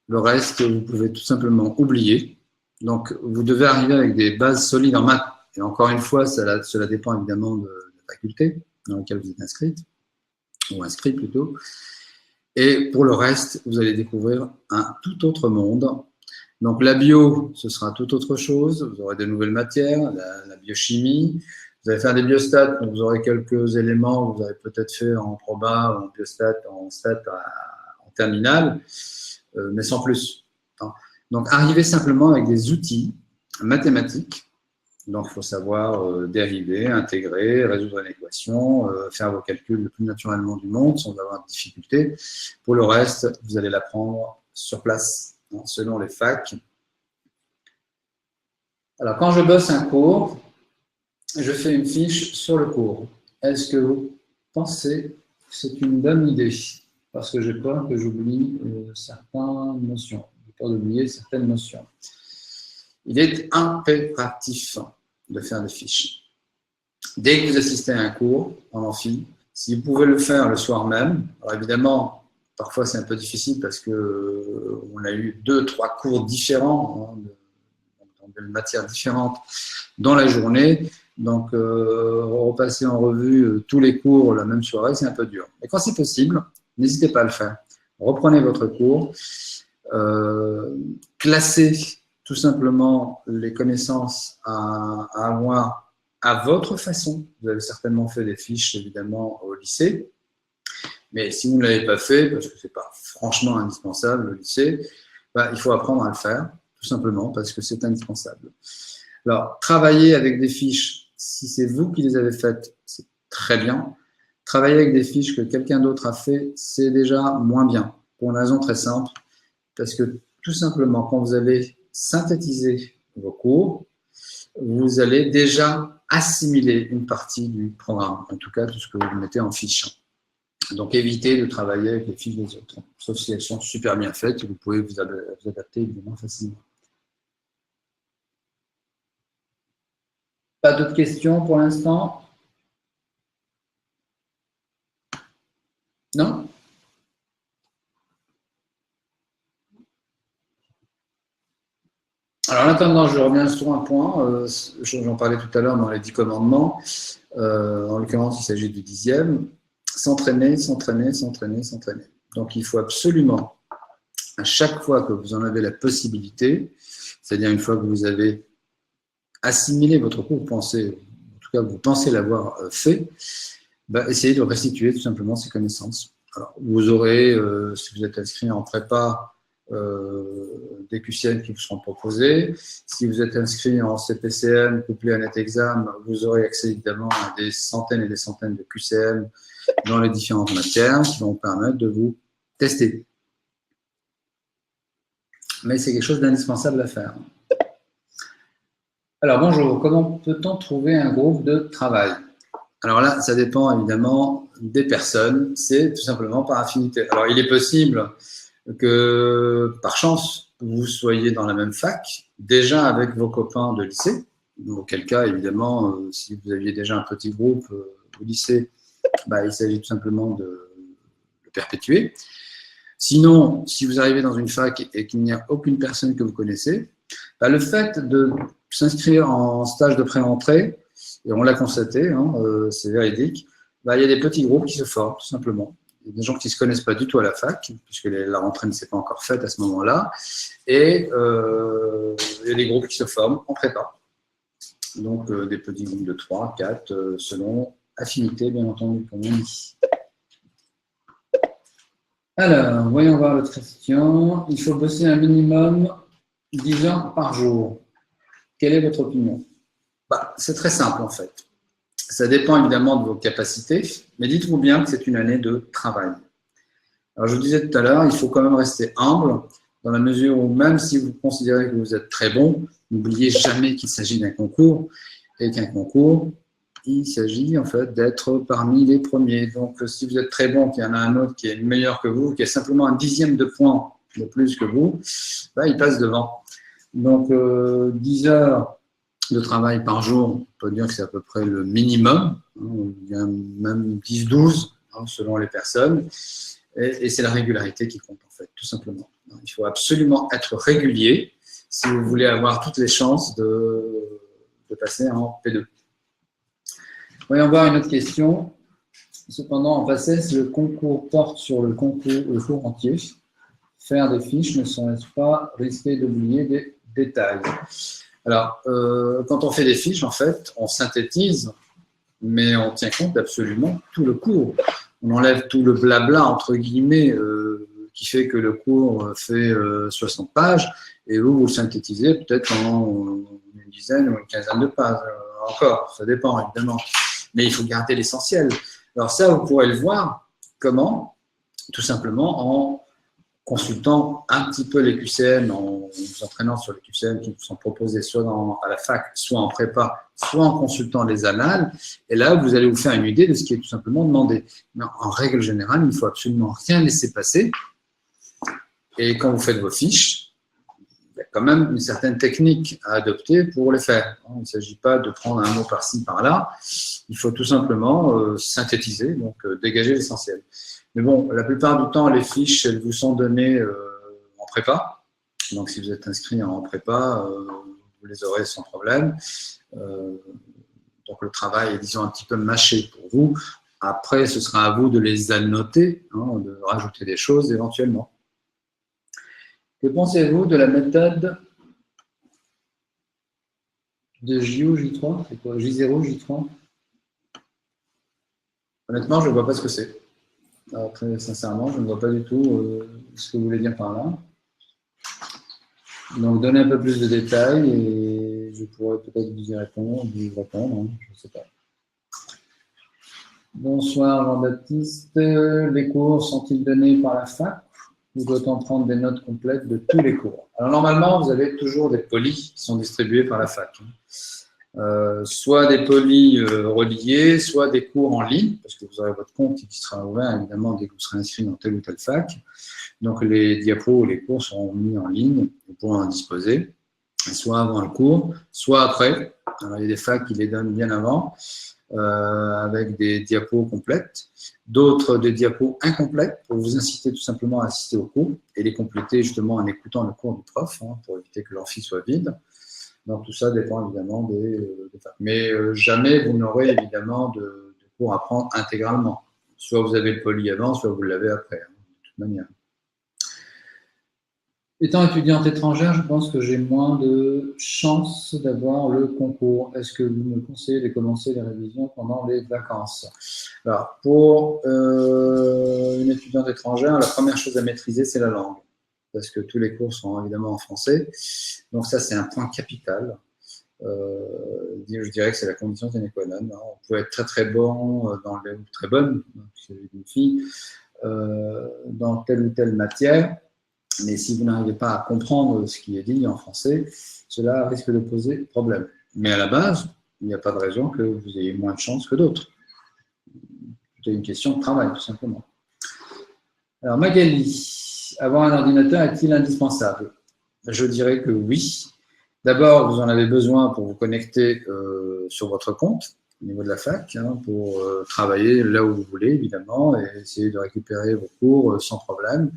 Le reste, vous pouvez tout simplement oublier. Donc, vous devez arriver avec des bases solides en maths. Et encore une fois, cela dépend évidemment de la faculté dans laquelle vous êtes inscrite, ou inscrit plutôt. Et pour le reste, vous allez découvrir un tout autre monde. Donc, la bio, ce sera tout autre chose. Vous aurez de nouvelles matières, la biochimie. Vous allez faire des biostats, donc vous aurez quelques éléments que vous avez peut-être fait en proba, ou en biostat, en stat, en terminale, mais sans plus. Donc, arrivez simplement avec des outils mathématiques. Donc, il faut savoir dériver, intégrer, résoudre une équation, faire vos calculs le plus naturellement du monde sans avoir de difficultés. Pour le reste, vous allez l'apprendre sur place, selon les facs. Alors, quand je bosse un cours, je fais une fiche sur le cours. Est-ce que vous pensez que c'est une bonne idée? Parce que j'ai peur que j'oublie certaines notions. J'ai peur d'oublier certaines notions. Il est impératif de faire des fiches. Dès que vous assistez à un cours en amphi, si vous pouvez le faire le soir même, alors évidemment, parfois c'est un peu difficile parce qu'on a eu 2-3 cours différents, dans des matières différentes dans la journée. Donc, repasser en revue tous les cours la même soirée, c'est un peu dur. Mais quand c'est possible, n'hésitez pas à le faire. Reprenez votre cours, classez tout simplement les connaissances à avoir à votre façon. Vous avez certainement fait des fiches, évidemment, au lycée. Mais si vous ne l'avez pas fait, parce que ce n'est pas franchement indispensable, le lycée, bah, il faut apprendre à le faire, tout simplement, parce que c'est indispensable. Alors, travailler avec des fiches, si c'est vous qui les avez faites, c'est très bien. Travailler avec des fiches que quelqu'un d'autre a fait, c'est déjà moins bien, pour une raison très simple, parce que tout simplement, quand vous allez synthétiser vos cours, vous allez déjà assimiler une partie du programme, en tout cas tout ce que vous mettez en fiche. Donc, évitez de travailler avec les fiches des autres, sauf si elles sont super bien faites, vous pouvez vous adapter évidemment facilement. Pas d'autres questions pour l'instant? Non? Alors, en attendant, je reviens sur un point, j'en parlais tout à l'heure dans les 10 commandements, en l'occurrence, il s'agit du 10e, s'entraîner, s'entraîner, s'entraîner, s'entraîner. Donc, il faut absolument, à chaque fois que vous en avez la possibilité, c'est-à-dire une fois que vous avez assimilé votre cours, en tout cas, vous pensez l'avoir fait, bah, essayez de restituer tout simplement ces connaissances. Alors, vous aurez, si vous êtes inscrit en prépa, des QCM qui vous seront proposés. Si vous êtes inscrit en CPCM couplé à NetExam, vous aurez accès évidemment à des centaines et des centaines de QCM dans les différentes matières qui vont vous permettre de vous tester. Mais c'est quelque chose d'indispensable à faire. Alors bonjour, comment peut-on trouver un groupe de travail? Alors là, ça dépend évidemment des personnes, c'est tout simplement par affinité. Alors il est possible que par chance, vous soyez dans la même fac, déjà avec vos copains de lycée, auquel cas, évidemment, si vous aviez déjà un petit groupe au lycée, bah, il s'agit tout simplement de le perpétuer. Sinon, si vous arrivez dans une fac et qu'il n'y a aucune personne que vous connaissez, bah, le fait de s'inscrire en stage de pré-entrée, et on l'a constaté, hein, c'est véridique, bah, il y a des petits groupes qui se forment, tout simplement. Il y a des gens qui ne se connaissent pas du tout à la fac, puisque la rentrée ne s'est pas encore faite à ce moment-là, et il y a des groupes qui se forment en prépa. Donc, des petits groupes de 3, 4, selon affinité, bien entendu, comme on dit. Alors, voyons voir l'autre question. Il faut bosser un minimum 10 heures par jour. Quelle est votre opinion? Bah, c'est très simple, en fait. Ça dépend évidemment de vos capacités, mais dites-vous bien que c'est une année de travail. Alors, je vous disais tout à l'heure, il faut quand même rester humble, dans la mesure où même si vous considérez que vous êtes très bon, n'oubliez jamais qu'il s'agit d'un concours, et qu'un concours, il s'agit en fait d'être parmi les premiers. Donc, si vous êtes très bon, qu'il y en a un autre qui est meilleur que vous, qui a simplement un 10e de point de plus que vous, bah, il passe devant. Donc, 10 heures de travail par jour, on peut dire que c'est à peu près le minimum, il y a même 10-12 selon les personnes, et c'est la régularité qui compte en fait, tout simplement. Il faut absolument être régulier si vous voulez avoir toutes les chances de passer en P2. Voyons voir une autre question. Cependant, en PACES, le concours porte sur le cours entier. Faire des fiches ne serait-ce pas risquer d'oublier des détails? Alors, quand on fait des fiches, en fait, on synthétise, mais on tient compte d'absolument tout le cours. On enlève tout le blabla, entre guillemets, qui fait que le cours fait 60 pages, et vous le synthétisez peut-être en une dizaine ou une quinzaine de pages. Encore, ça dépend, évidemment. Mais il faut garder l'essentiel. Alors ça, vous pourrez le voir. Comment? Tout simplement en consultant un petit peu les QCM, en vous entraînant sur les QCM qui vous sont proposés soit à la fac, soit en prépa, soit en consultant les annales. Et là, vous allez vous faire une idée de ce qui est tout simplement demandé. Mais en règle générale, il ne faut absolument rien laisser passer. Et quand vous faites vos fiches, il y a quand même une certaine technique à adopter pour les faire. Il ne s'agit pas de prendre un mot par-ci, par-là. Il faut tout simplement synthétiser, donc dégager l'essentiel. Mais bon, la plupart du temps, les fiches, elles vous sont données en prépa. Donc, si vous êtes inscrit en prépa, vous les aurez sans problème. Donc, le travail est, disons, un petit peu mâché pour vous. Après, ce sera à vous de les annoter, de rajouter des choses éventuellement. Que pensez-vous de la méthode De JO, J3, c'est quoi? J0, J3? Honnêtement, je ne vois pas ce que c'est. Alors, très sincèrement, je ne vois pas du tout ce que vous voulez dire par là. Donc, donnez un peu plus de détails et je pourrais peut-être vous y répondre, hein, je ne sais pas. Bonsoir Jean-Baptiste. Les cours sont-ils donnés par la fac ou doit-on prendre des notes complètes de tous les cours? Alors, normalement, vous avez toujours des polis qui sont distribués par la fac. Soit des polis reliés, soit des cours en ligne, parce que vous aurez votre compte qui sera ouvert évidemment dès que vous serez inscrit dans telle ou telle fac. Donc les diapos ou les cours seront mis en ligne, vous pourrez en disposer, soit avant le cours, soit après. Alors il y a des facs qui les donnent bien avant, avec des diapos complètes, d'autres des diapos incomplètes pour vous inciter tout simplement à assister au cours et les compléter justement en écoutant le cours du prof, hein, pour éviter que l'amphi soit vide. Donc tout ça dépend évidemment des facs. Mais jamais vous n'aurez évidemment de cours à prendre intégralement. Soit vous avez le poly avant, soit vous l'avez après, hein, de toute manière. Étant étudiante étrangère, je pense que j'ai moins de chances d'avoir le concours. Est-ce que vous me conseillez de commencer les révisions pendant les vacances? Alors, pour une étudiante étrangère, la première chose à maîtriser, c'est la langue, parce que tous les cours sont évidemment en français. Donc ça, c'est un point capital. Je dirais que c'est la condition sine qua non. On peut être très très bon ou très bonne, c'est une fille, dans telle ou telle matière, mais si vous n'arrivez pas à comprendre ce qui est dit en français, cela risque de poser problème. Mais à la base, il n'y a pas de raison que vous ayez moins de chance que d'autres. C'est une question de travail, tout simplement. Alors Magali, avoir un ordinateur est-il indispensable? Je dirais que oui. D'abord, vous en avez besoin pour vous connecter sur votre compte au niveau de la fac, hein, pour travailler là où vous voulez, évidemment, et essayer de récupérer vos cours sans problème.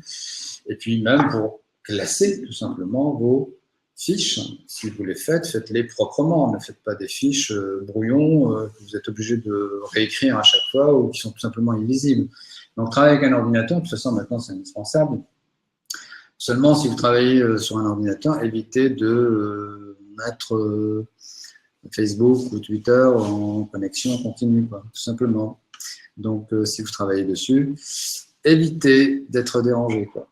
Et puis même pour classer tout simplement vos fiches. Si vous les faites, faites-les proprement. Ne faites pas des fiches brouillons que vous êtes obligé de réécrire à chaque fois ou qui sont tout simplement illisibles. Donc, travailler avec un ordinateur, de toute façon, maintenant, c'est indispensable. Seulement, si vous travaillez sur un ordinateur, évitez de mettre Facebook ou Twitter en connexion continue, quoi, tout simplement. Donc, si vous travaillez dessus, évitez d'être dérangé, quoi.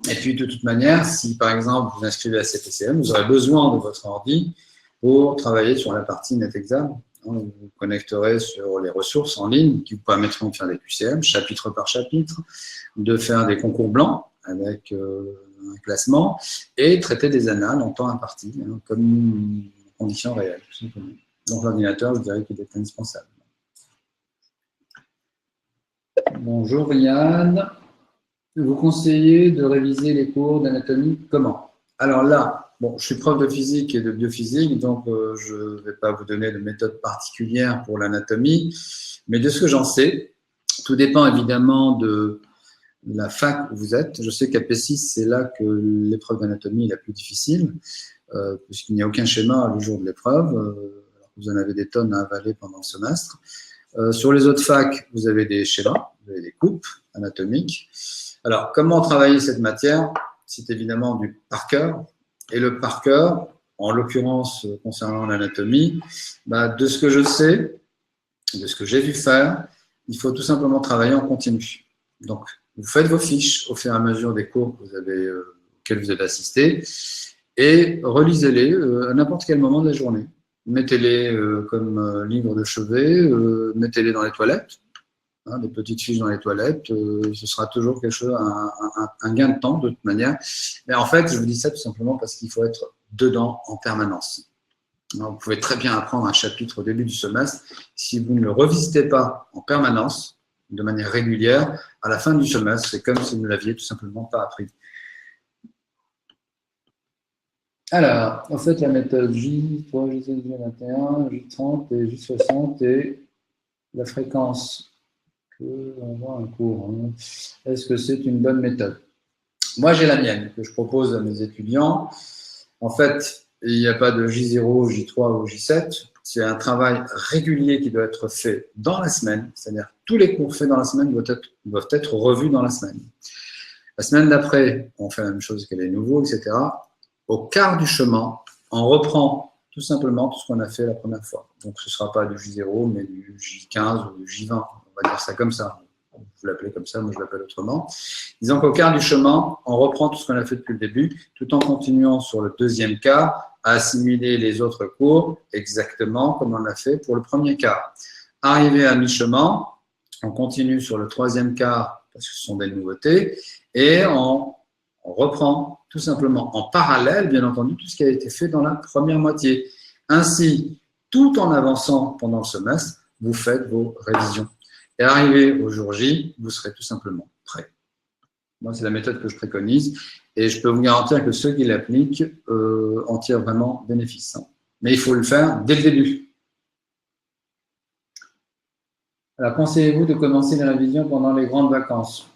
Et puis, de toute manière, si par exemple vous inscrivez à CPCM, vous aurez besoin de votre ordi pour travailler sur la partie NetExam. Vous vous connecterez sur les ressources en ligne qui vous permettront de faire des QCM, chapitre par chapitre, de faire des concours blancs avec un classement et traiter des annales en temps imparti, hein, comme une condition réelle, tout simplement. Donc, l'ordinateur, je dirais qu'il est indispensable. Bonjour Yann. Vous conseillez de réviser les cours d'anatomie comment? Alors là, bon, je suis prof de physique et de biophysique, donc je ne vais pas vous donner de méthode particulière pour l'anatomie, mais de ce que j'en sais, tout dépend évidemment de la fac où vous êtes. Je sais qu'à P6, c'est là que l'épreuve d'anatomie est la plus difficile, puisqu'il n'y a aucun schéma le jour de l'épreuve, alors que vous en avez des tonnes à avaler pendant le semestre. Sur les autres facs, vous avez des schémas, vous avez des coupes anatomiques. Alors, comment travailler cette matière? C'est évidemment du par cœur. Et le par cœur, en l'occurrence concernant l'anatomie, de ce que je sais, de ce que j'ai vu faire, il faut tout simplement travailler en continu. Donc, vous faites vos fiches au fur et à mesure des cours auxquels vous avez assisté et relisez-les à n'importe quel moment de la journée. Mettez-les comme livre de chevet, mettez-les dans les toilettes. Des petites fiches dans les toilettes, ce sera toujours quelque chose, un gain de temps de toute manière. Mais en fait, je vous dis ça tout simplement parce qu'il faut être dedans en permanence. Alors, vous pouvez très bien apprendre un chapitre au début du semestre. Si vous ne le revisitez pas en permanence, de manière régulière, à la fin du semestre, c'est comme si vous ne l'aviez tout simplement pas appris. Alors, en fait, la méthode J3, J7, J21, J30 et J60 et la fréquence on voit un cours. Hein. Est-ce que c'est une bonne méthode? Moi, j'ai la mienne que je propose à mes étudiants. En fait, il n'y a pas de J0, J3 ou J7. C'est un travail régulier qui doit être fait dans la semaine. C'est-à-dire tous les cours faits dans la semaine doivent être revus dans la semaine. La semaine d'après, on fait la même chose que les nouveaux, etc. Au quart du chemin, on reprend tout tout simplement tout ce qu'on a fait la première fois. Donc, ce ne sera pas du J0, mais du J15 ou du J20. On va dire ça comme ça. Vous l'appelez comme ça, moi je l'appelle autrement. Disons qu'au quart du chemin, on reprend tout ce qu'on a fait depuis le début, tout en continuant sur le deuxième quart à assimiler les autres cours exactement comme on l'a fait pour le premier quart. Arrivé à mi-chemin, on continue sur le troisième quart parce que ce sont des nouveautés et on reprend tout simplement en parallèle, bien entendu, tout ce qui a été fait dans la première moitié. Ainsi, tout en avançant pendant le semestre, vous faites vos révisions. Et arrivé au jour J, vous serez tout simplement prêt. Moi, c'est la méthode que je préconise et je peux vous garantir que ceux qui l'appliquent en tirent vraiment bénéfice. Mais il faut le faire dès le début. Alors, conseillez-vous de commencer les révisions pendant les grandes vacances?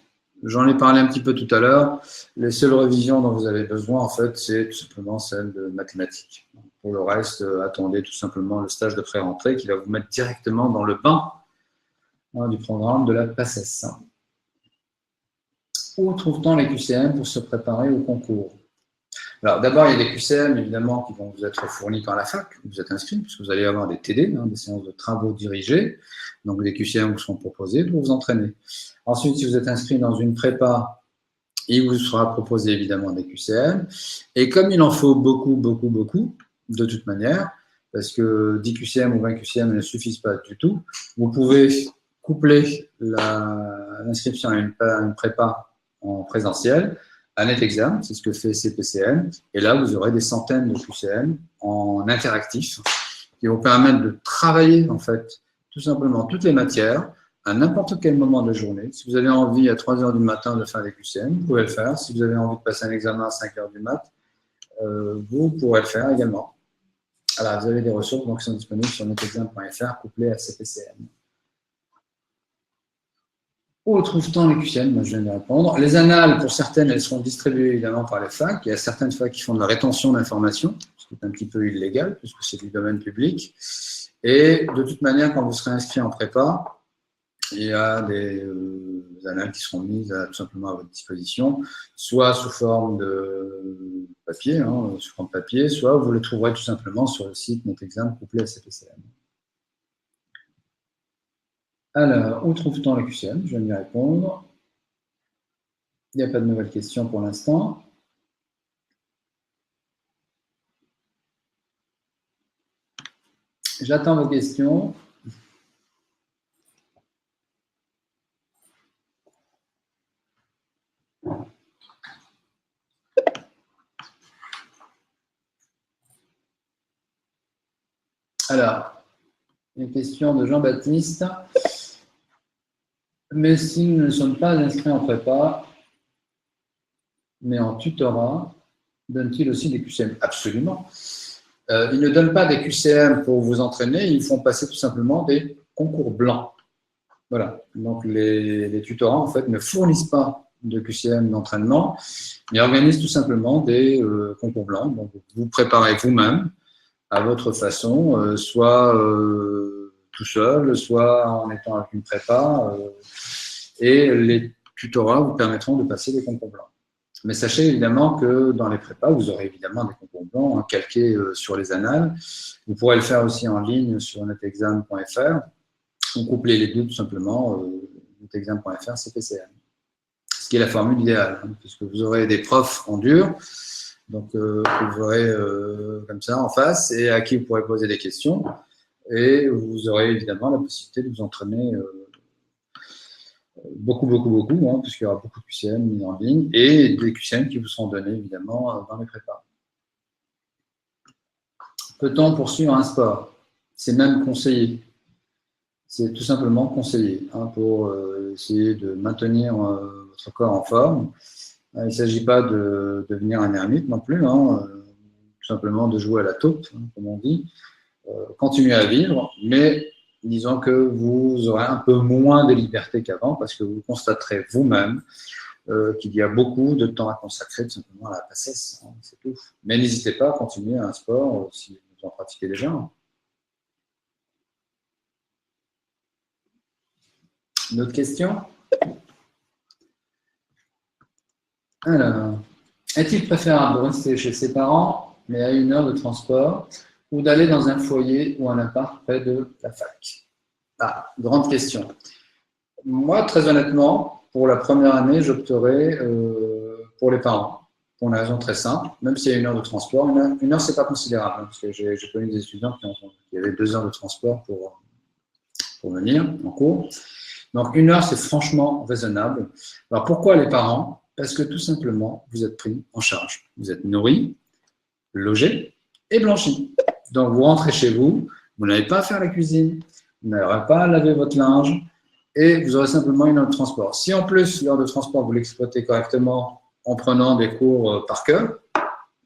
J'en ai parlé un petit peu tout à l'heure. Les seules révisions dont vous avez besoin, en fait, c'est tout simplement celle de mathématiques. Pour le reste, attendez tout simplement le stage de pré-rentrée qui va vous mettre directement dans le bain du programme de la PACES. Où trouve-t-on les QCM pour se préparer au concours? Alors, d'abord, il y a des QCM, évidemment, qui vont vous être fournis par la fac, vous êtes inscrit, puisque vous allez avoir des TD, des séances de travaux dirigés. Donc, des QCM vous seront proposés pour vous entraîner. Ensuite, si vous êtes inscrit dans une prépa, il vous sera proposé, évidemment, des QCM. Et comme il en faut beaucoup, beaucoup, beaucoup, de toute manière, parce que 10 QCM ou 20 QCM ne suffisent pas du tout, vous pouvez coupler l'inscription à une prépa en présentiel, à NetExam, c'est ce que fait CPCM, et là, vous aurez des centaines de QCM en interactif qui vont permettre de travailler, en fait, tout simplement toutes les matières à n'importe quel moment de la journée. Si vous avez envie à 3 heures du matin de faire des QCM, vous pouvez le faire. Si vous avez envie de passer un examen à 5 heures du mat, vous pourrez le faire également. Alors, vous avez des ressources donc, qui sont disponibles sur netexam.fr couplées à CPCM. Où trouve-t-on les QCM? Moi, je viens de répondre. Les annales, pour certaines, elles seront distribuées évidemment par les facs. Il y a certaines facs qui font de la rétention d'informations, ce qui est un petit peu illégal, puisque c'est du domaine public. Et de toute manière, quand vous serez inscrit en prépa, il y a des annales qui seront mises tout simplement à votre disposition, soit sous forme de papier, sous forme de papier, soit vous les trouverez tout simplement sur le site NetExam couplé à CPCM. Alors, où trouve-t-on les QCM? Je viens d'y répondre. Il n'y a pas de nouvelles questions pour l'instant. J'attends vos questions. Alors, une question de Jean-Baptiste. Mais s'ils ne sont pas inscrits en prépa, mais en tutorat, donnent-ils aussi des QCM? Absolument. Ils ne donnent pas des QCM pour vous entraîner, ils font passer tout simplement des concours blancs. Voilà. Donc, les tutorats, en fait, ne fournissent pas de QCM d'entraînement, mais organisent tout simplement des concours blancs. Donc, vous préparez vous-même à votre façon, soit tout seul, soit en étant avec une prépa, et les tutorats vous permettront de passer des concours blancs. Mais sachez évidemment que dans les prépas, vous aurez évidemment des concours blancs calqués sur les annales. Vous pourrez le faire aussi en ligne sur netexam.fr ou coupler les deux tout simplement, netexam.fr, CPCM. Ce qui est la formule idéale, puisque vous aurez des profs en dur, donc vous aurez comme ça en face, et à qui vous pourrez poser des questions, et vous aurez évidemment la possibilité de vous entraîner beaucoup, puisqu'il y aura beaucoup de QCM mis en ligne, et des QCM qui vous seront donnés évidemment dans les prépas. Peut-on poursuivre un sport? C'est même conseillé. C'est tout simplement conseillé pour essayer de maintenir votre corps en forme. Il ne s'agit pas de devenir un ermite non plus, tout simplement de jouer à la taupe, comme on dit. Continuez à vivre, mais disons que vous aurez un peu moins de liberté qu'avant parce que vous constaterez vous-même qu'il y a beaucoup de temps à consacrer tout simplement à la PACES, c'est tout. Mais n'hésitez pas à continuer un sport si vous en pratiquez déjà. Une autre question? Alors, est-il préférable de rester chez ses parents, mais à 1 heure de transport, ou d'aller dans un foyer ou un appart près de la fac? Ah, grande question. Moi, très honnêtement, pour la première année, j'opterais pour les parents, pour une raison très simple. Même s'il y a 1 heure de transport, une heure c'est pas considérable, hein, parce que j'ai connu des étudiants qui avaient 2 heures de transport pour venir en cours. Donc 1 heure, c'est franchement raisonnable. Alors pourquoi les parents? Parce que tout simplement, vous êtes pris en charge. Vous êtes nourri, logé et blanchi. Donc vous rentrez chez vous, vous n'avez pas à faire la cuisine, vous n'aurez pas à laver votre linge, et vous aurez simplement 1 heure de transport. Si en plus, l'heure de transport, vous l'exploitez correctement en prenant des cours par cœur,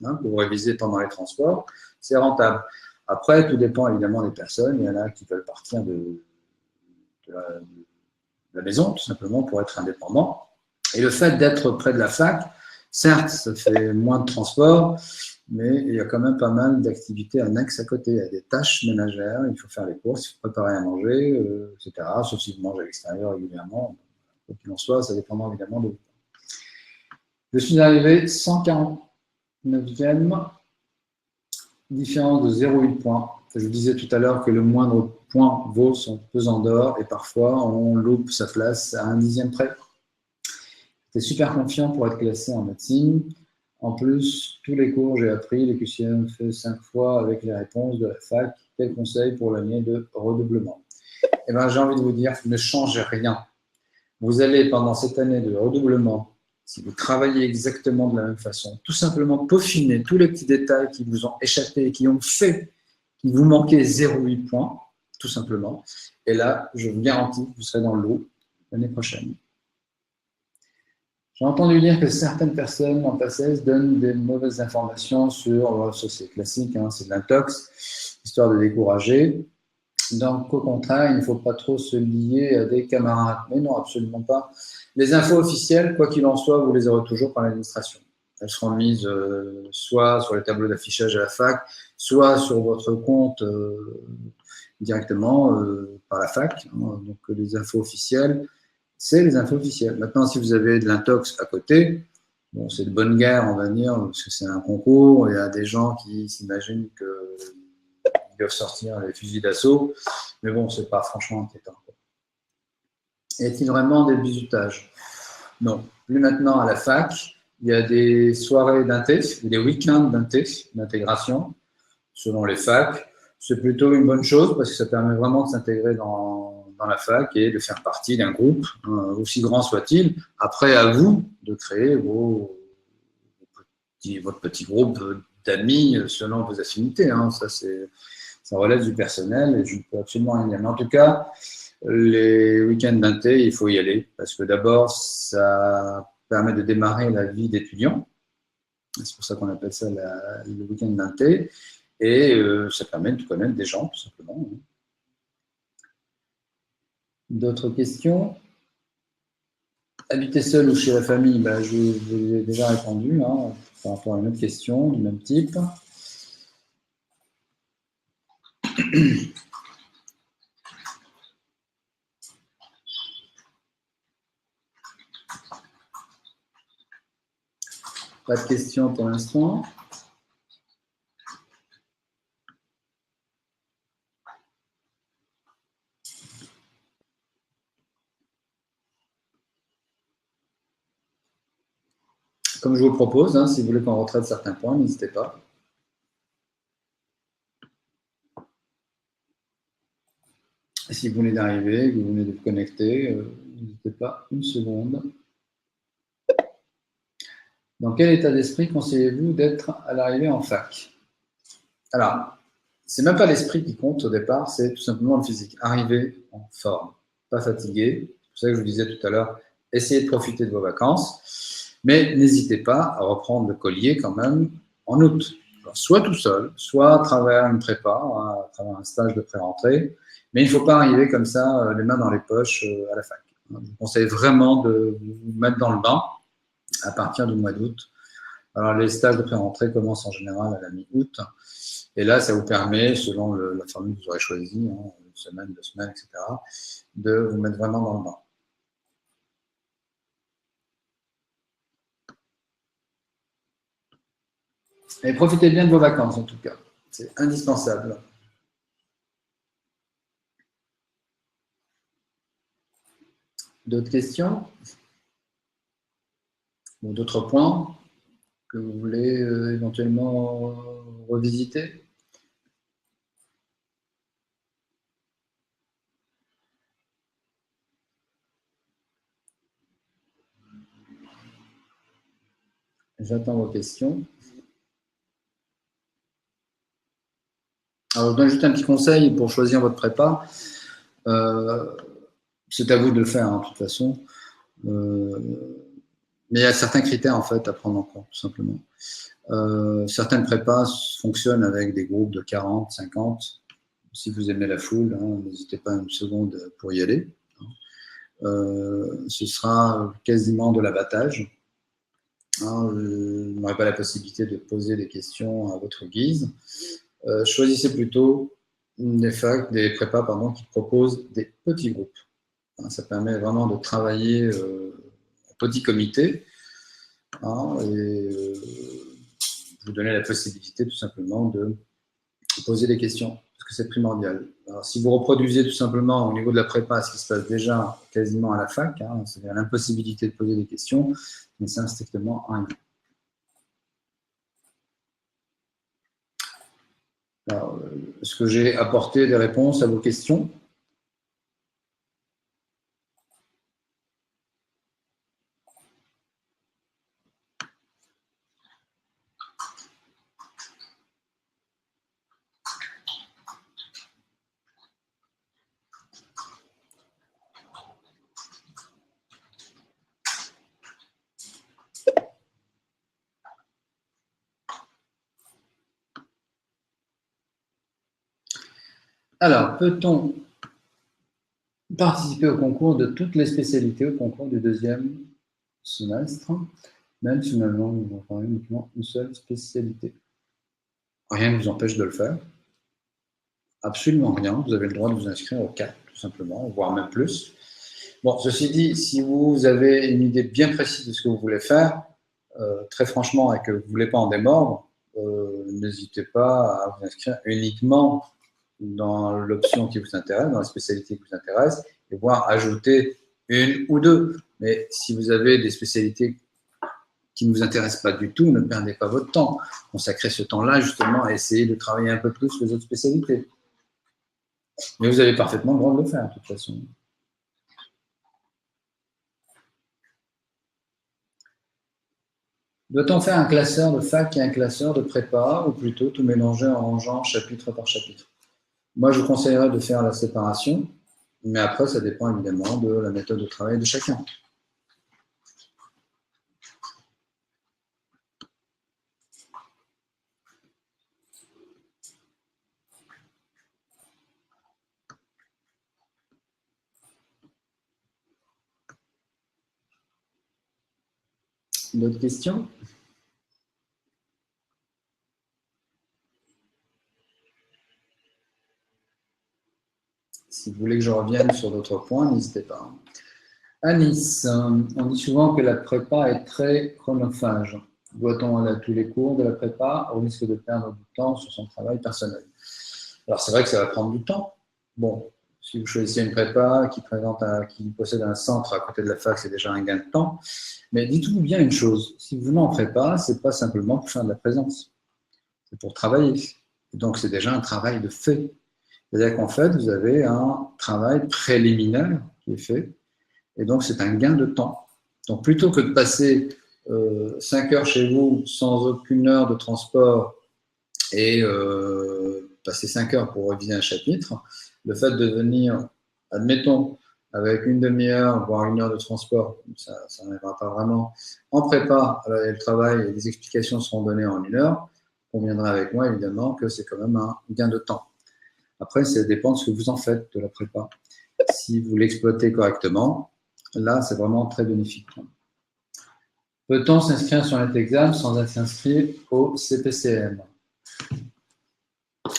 hein, pour réviser pendant les transports, c'est rentable. Après, tout dépend évidemment des personnes. Il y en a qui veulent partir de la maison, tout simplement, pour être indépendant. Et le fait d'être près de la fac, certes, ça fait moins de transport, mais il y a quand même pas mal d'activités annexes à côté. Il y a des tâches ménagères, il faut faire les courses, il faut préparer à manger, etc. Sauf si vous mangez à l'extérieur régulièrement. Quoi qu'il en soit, ça dépendra évidemment de vous. Je suis arrivé 149e, différence de 0,8 points. Je vous disais tout à l'heure que le moindre point vaut son pesant d'or et parfois on loupe sa place à 1/10 près. J'étais super confiant pour être classé en médecine. En plus, tous les cours j'ai appris, les QCM fait 5 fois avec les réponses de la fac. Quel conseil pour l'année de redoublement? Eh bien, j'ai envie de vous dire, ne changez rien. Vous allez, pendant cette année de redoublement, si vous travaillez exactement de la même façon, tout simplement peaufiner tous les petits détails qui vous ont échappé et qui ont fait qu'il vous manquait 0,8 points, tout simplement. Et là, je vous garantis que vous serez dans l'eau l'année prochaine. J'ai entendu dire que certaines personnes en PACES donnent des mauvaises informations sur, ça c'est classique, hein, c'est de l'intox, histoire de décourager. Donc, au contraire, il ne faut pas trop se lier à des camarades. Mais non, absolument pas. Les infos officielles, quoi qu'il en soit, vous les aurez toujours par l'administration. Elles seront mises soit sur les tableaux d'affichage à la fac, soit sur votre compte directement par la fac. Donc, les infos officielles, c'est les infos officielles. Maintenant, si vous avez de l'intox à côté, bon, c'est de bonne guerre, on va dire, parce que c'est un concours. Il y a des gens qui s'imaginent qu'ils doivent sortir les fusils d'assaut, mais bon, c'est pas franchement inquiétant. Est-il vraiment des bizutages? Non. Plus maintenant à la fac, il y a des soirées d'inté, des week-ends d'inté, d'intégration, selon les facs. C'est plutôt une bonne chose parce que ça permet vraiment de s'intégrer dans la fac et de faire partie d'un groupe, aussi grand soit-il. Après, à vous de créer votre petit groupe d'amis selon vos affinités. Hein. Ça relève du personnel et je ne peux absolument rien dire. Mais en tout cas, les week-ends d'inté, il faut y aller parce que d'abord, ça permet de démarrer la vie d'étudiant. C'est pour ça qu'on appelle ça le week-end d'inté. Et ça permet de connaître des gens, tout simplement. D'autres questions? Habiter seul ou chez la famille, je vous ai déjà répondu hein, par rapport à une autre question du même type. Pas de questions pour l'instant. Comme je vous le propose, hein, si vous voulez qu'on retraite certains points, n'hésitez pas. Et si vous venez d'arriver, que vous venez de vous connecter, n'hésitez pas une seconde. Dans quel état d'esprit conseillez-vous d'être à l'arrivée en fac? Alors, c'est même pas l'esprit qui compte au départ, c'est tout simplement le physique. Arriver en forme, pas fatigué. C'est pour ça que je vous disais tout à l'heure, essayez de profiter de vos vacances, mais n'hésitez pas à reprendre le collier quand même en août. Alors, soit tout seul, soit à travers une prépa, à travers un stage de pré-rentrée, mais il ne faut pas arriver comme ça, les mains dans les poches à la fac. Je vous conseille vraiment de vous mettre dans le bain à partir du mois d'août. Alors, les stages de pré-rentrée commencent en général à la mi-août. Et là, ça vous permet, selon la formule que vous aurez choisie, hein, une semaine, 2 semaines, etc., de vous mettre vraiment dans le bain. Et profitez bien de vos vacances, en tout cas. C'est indispensable. D'autres questions? Ou d'autres points que vous voulez éventuellement revisiter? J'attends vos questions. Alors, je donne juste un petit conseil pour choisir votre prépa. C'est à vous de le faire, hein, de toute façon. Mais il y a certains critères, en fait, à prendre en compte, tout simplement. Certaines prépas fonctionnent avec des groupes de 40, 50. Si vous aimez la foule, hein, n'hésitez pas une seconde pour y aller. Ce sera quasiment de l'abattage. Hein, vous n'aurez pas la possibilité de poser des questions à votre guise. Choisissez plutôt des prépas qui proposent des petits groupes. Hein, ça permet vraiment de travailler en petit comité, hein, et vous donner la possibilité tout simplement de poser des questions, parce que c'est primordial. Alors, si vous reproduisez tout simplement au niveau de la prépa ce qui se passe déjà quasiment à la fac, hein, c'est-à-dire l'impossibilité de poser des questions, mais ça n'a strictement rien. Alors, est-ce que j'ai apporté des réponses à vos questions? Alors, peut-on participer au concours de toutes les spécialités au concours du deuxième semestre, même si finalement nous avons uniquement une seule spécialité? Rien ne vous empêche de le faire. Absolument rien. Vous avez le droit de vous inscrire au 4, tout simplement, voire même plus. Bon, ceci dit, si vous avez une idée bien précise de ce que vous voulez faire, très franchement, et que vous ne voulez pas en démordre, n'hésitez pas à vous inscrire uniquement dans l'option qui vous intéresse, dans la spécialité qui vous intéresse, et voire ajouter une ou deux. Mais si vous avez des spécialités qui ne vous intéressent pas du tout, ne perdez pas votre temps. Consacrez ce temps-là justement à essayer de travailler un peu plus les autres spécialités. Mais vous avez parfaitement le droit de le faire, de toute façon. Doit-on faire un classeur de fac et un classeur de prépa, ou plutôt tout mélanger en rangeant chapitre par chapitre? Moi, je vous conseillerais de faire la séparation, mais après, ça dépend évidemment de la méthode de travail de chacun. D'autres questions? Si vous voulez que je revienne sur d'autres points, n'hésitez pas. À Nice, on dit souvent que la prépa est très chronophage. Doit-on aller à tous les cours de la prépa au risque de perdre du temps sur son travail personnel? Alors c'est vrai que ça va prendre du temps. Bon, si vous choisissez une prépa qui possède un centre à côté de la fac, c'est déjà un gain de temps. Mais dites-vous bien une chose, si vous venez en prépa, c'est pas simplement pour faire de la présence, c'est pour travailler. Et donc c'est déjà un travail de fait. C'est-à-dire qu'en fait, vous avez un travail préliminaire qui est fait, et donc c'est un gain de temps. Donc plutôt que de passer 5 heures chez vous sans aucune heure de transport et passer 5 heures pour réviser un chapitre, le fait de venir, admettons, avec une demi-heure, voire une heure de transport, ça n'arrivera pas vraiment, en prépa, le travail et les explications seront données en une heure, on conviendra avec moi évidemment que c'est quand même un gain de temps. Après, ça dépend de ce que vous en faites de la prépa. Si vous l'exploitez correctement, là, c'est vraiment très bénéfique. Peut-on s'inscrire sur cet examen sans être inscrit au CPCM?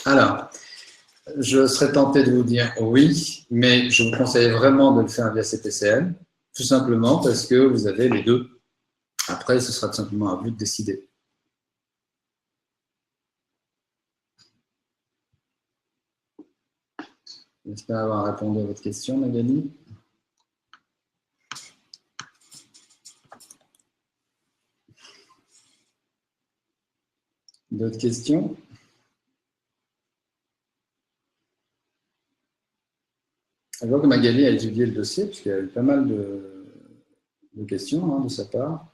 Alors, je serais tenté de vous dire oui, mais je vous conseille vraiment de le faire via CPCM, tout simplement parce que vous avez les deux. Après, ce sera tout simplement à vous de décider. J'espère avoir répondu à votre question, Magali. D'autres questions? Je vois que Magali a étudié le dossier, puisqu'il y a eu pas mal de questions de sa part.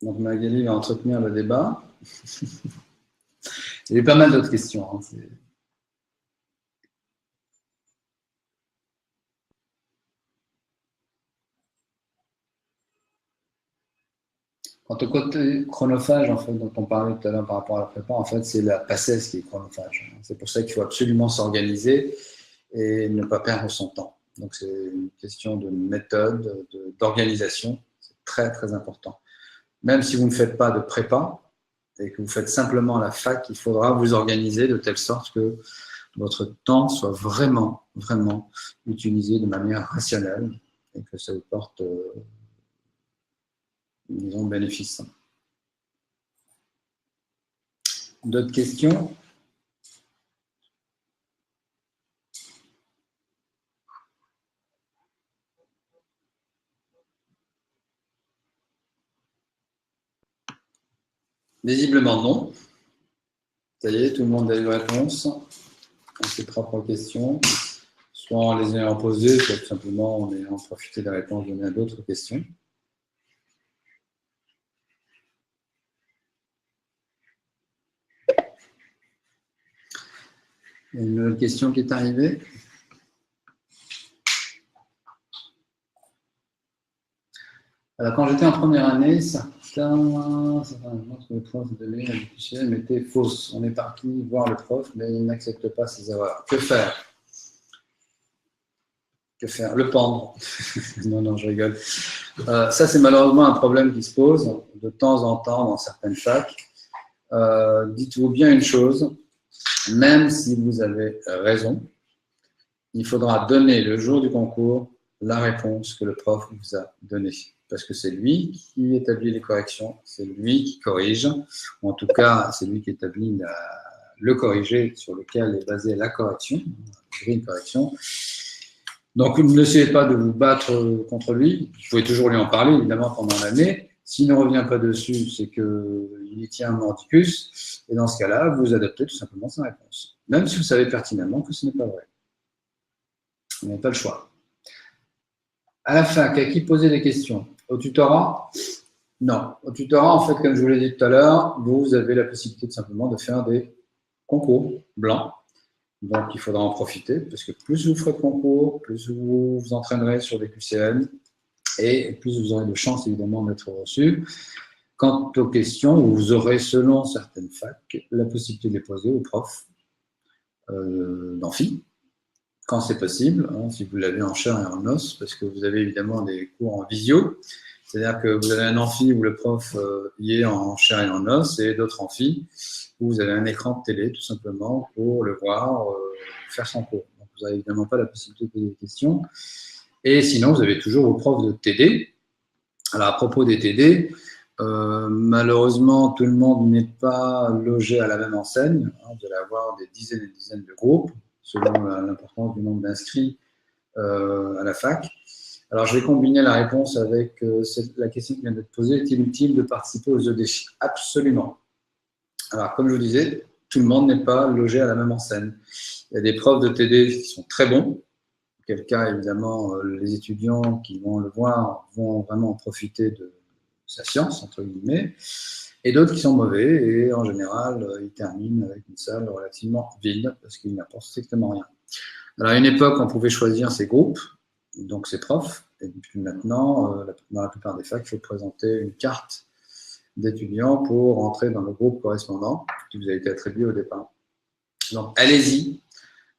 Donc Magali va entretenir le débat. Il y a eu pas mal d'autres questions. Quant au côté chronophage, en fait, dont on parlait tout à l'heure par rapport à la prépa, en fait, c'est la PACES qui est chronophage. C'est pour ça qu'il faut absolument s'organiser et ne pas perdre son temps. Donc, c'est une question de méthode, d'organisation. C'est très, très important. Même si vous ne faites pas de prépa et que vous faites simplement la fac, il faudra vous organiser de telle sorte que votre temps soit vraiment, vraiment utilisé de manière rationnelle et que ça vous porte, disons, bénéfice. D'autres questions? Visiblement non. Ça y est, tout le monde a eu réponse à ses propres questions, soit en les ayant posées, soit tout simplement en ayant profité des réponses données à d'autres questions. Il y a une autre question qui est arrivée. Alors, quand j'étais en première année, certains le prof de l'UQCM était fausse. On est parti voir le prof, mais il n'accepte pas ses erreurs. Que faire? Que faire? Le pendre. Non, non, je rigole. Ça, c'est malheureusement un problème qui se pose de temps en temps dans certaines facs. Dites-vous bien une chose, même si vous avez raison, il faudra donner le jour du concours la réponse que le prof vous a donnée. Parce que c'est lui qui établit les corrections, c'est lui qui corrige, ou en tout cas, c'est lui qui établit le corrigé sur lequel est basée la correction, une correction. Donc, n'essayez pas de vous battre contre lui. Vous pouvez toujours lui en parler, évidemment, pendant l'année. S'il ne revient pas dessus, c'est qu'il y tient un mordicus. Et dans ce cas-là, vous adaptez tout simplement sa réponse. Même si vous savez pertinemment que ce n'est pas vrai. Vous n'avez pas le choix. À la fac, à qui poser des questions? Au tutorat? Non. Au tutorat, en fait, comme je vous l'ai dit tout à l'heure, vous avez la possibilité tout simplement de faire des concours blancs. Donc, il faudra en profiter, parce que plus vous ferez de concours, plus vous vous entraînerez sur des QCM, et plus vous aurez de chances, évidemment, d'être reçu. Quant aux questions, vous aurez, selon certaines facs, la possibilité de les poser aux profs d'amphi, quand c'est possible, si vous l'avez en chair et en os, parce que vous avez évidemment des cours en visio, c'est-à-dire que vous avez un amphi où le prof y est en chair et en os, et d'autres amphis où vous avez un écran de télé, tout simplement, pour le voir faire son cours. Donc, vous n'avez évidemment pas la possibilité de poser des questions. Et sinon, vous avez toujours vos profs de TD. Alors, à propos des TD, malheureusement, tout le monde n'est pas logé à la même enseigne. Vous allez avoir des dizaines et des dizaines de groupes, selon l'importance du nombre d'inscrits à la fac. Alors, je vais combiner la réponse avec la question qui vient d'être posée. Est-il utile de participer aux ED? Absolument. Alors, comme je vous disais, tout le monde n'est pas logé à la même enseigne. Il y a des profs de TD qui sont très bons. Quel cas, évidemment, les étudiants qui vont le voir vont vraiment en profiter de sa science, entre guillemets, et d'autres qui sont mauvais, et en général, ils terminent avec une salle relativement vide, parce qu'ils n'apportent strictement rien. Alors, à une époque, on pouvait choisir ses groupes, donc ses profs, et puis maintenant, dans la plupart des facs, il faut présenter une carte d'étudiants pour entrer dans le groupe correspondant qui vous a été attribué au départ. Donc, allez-y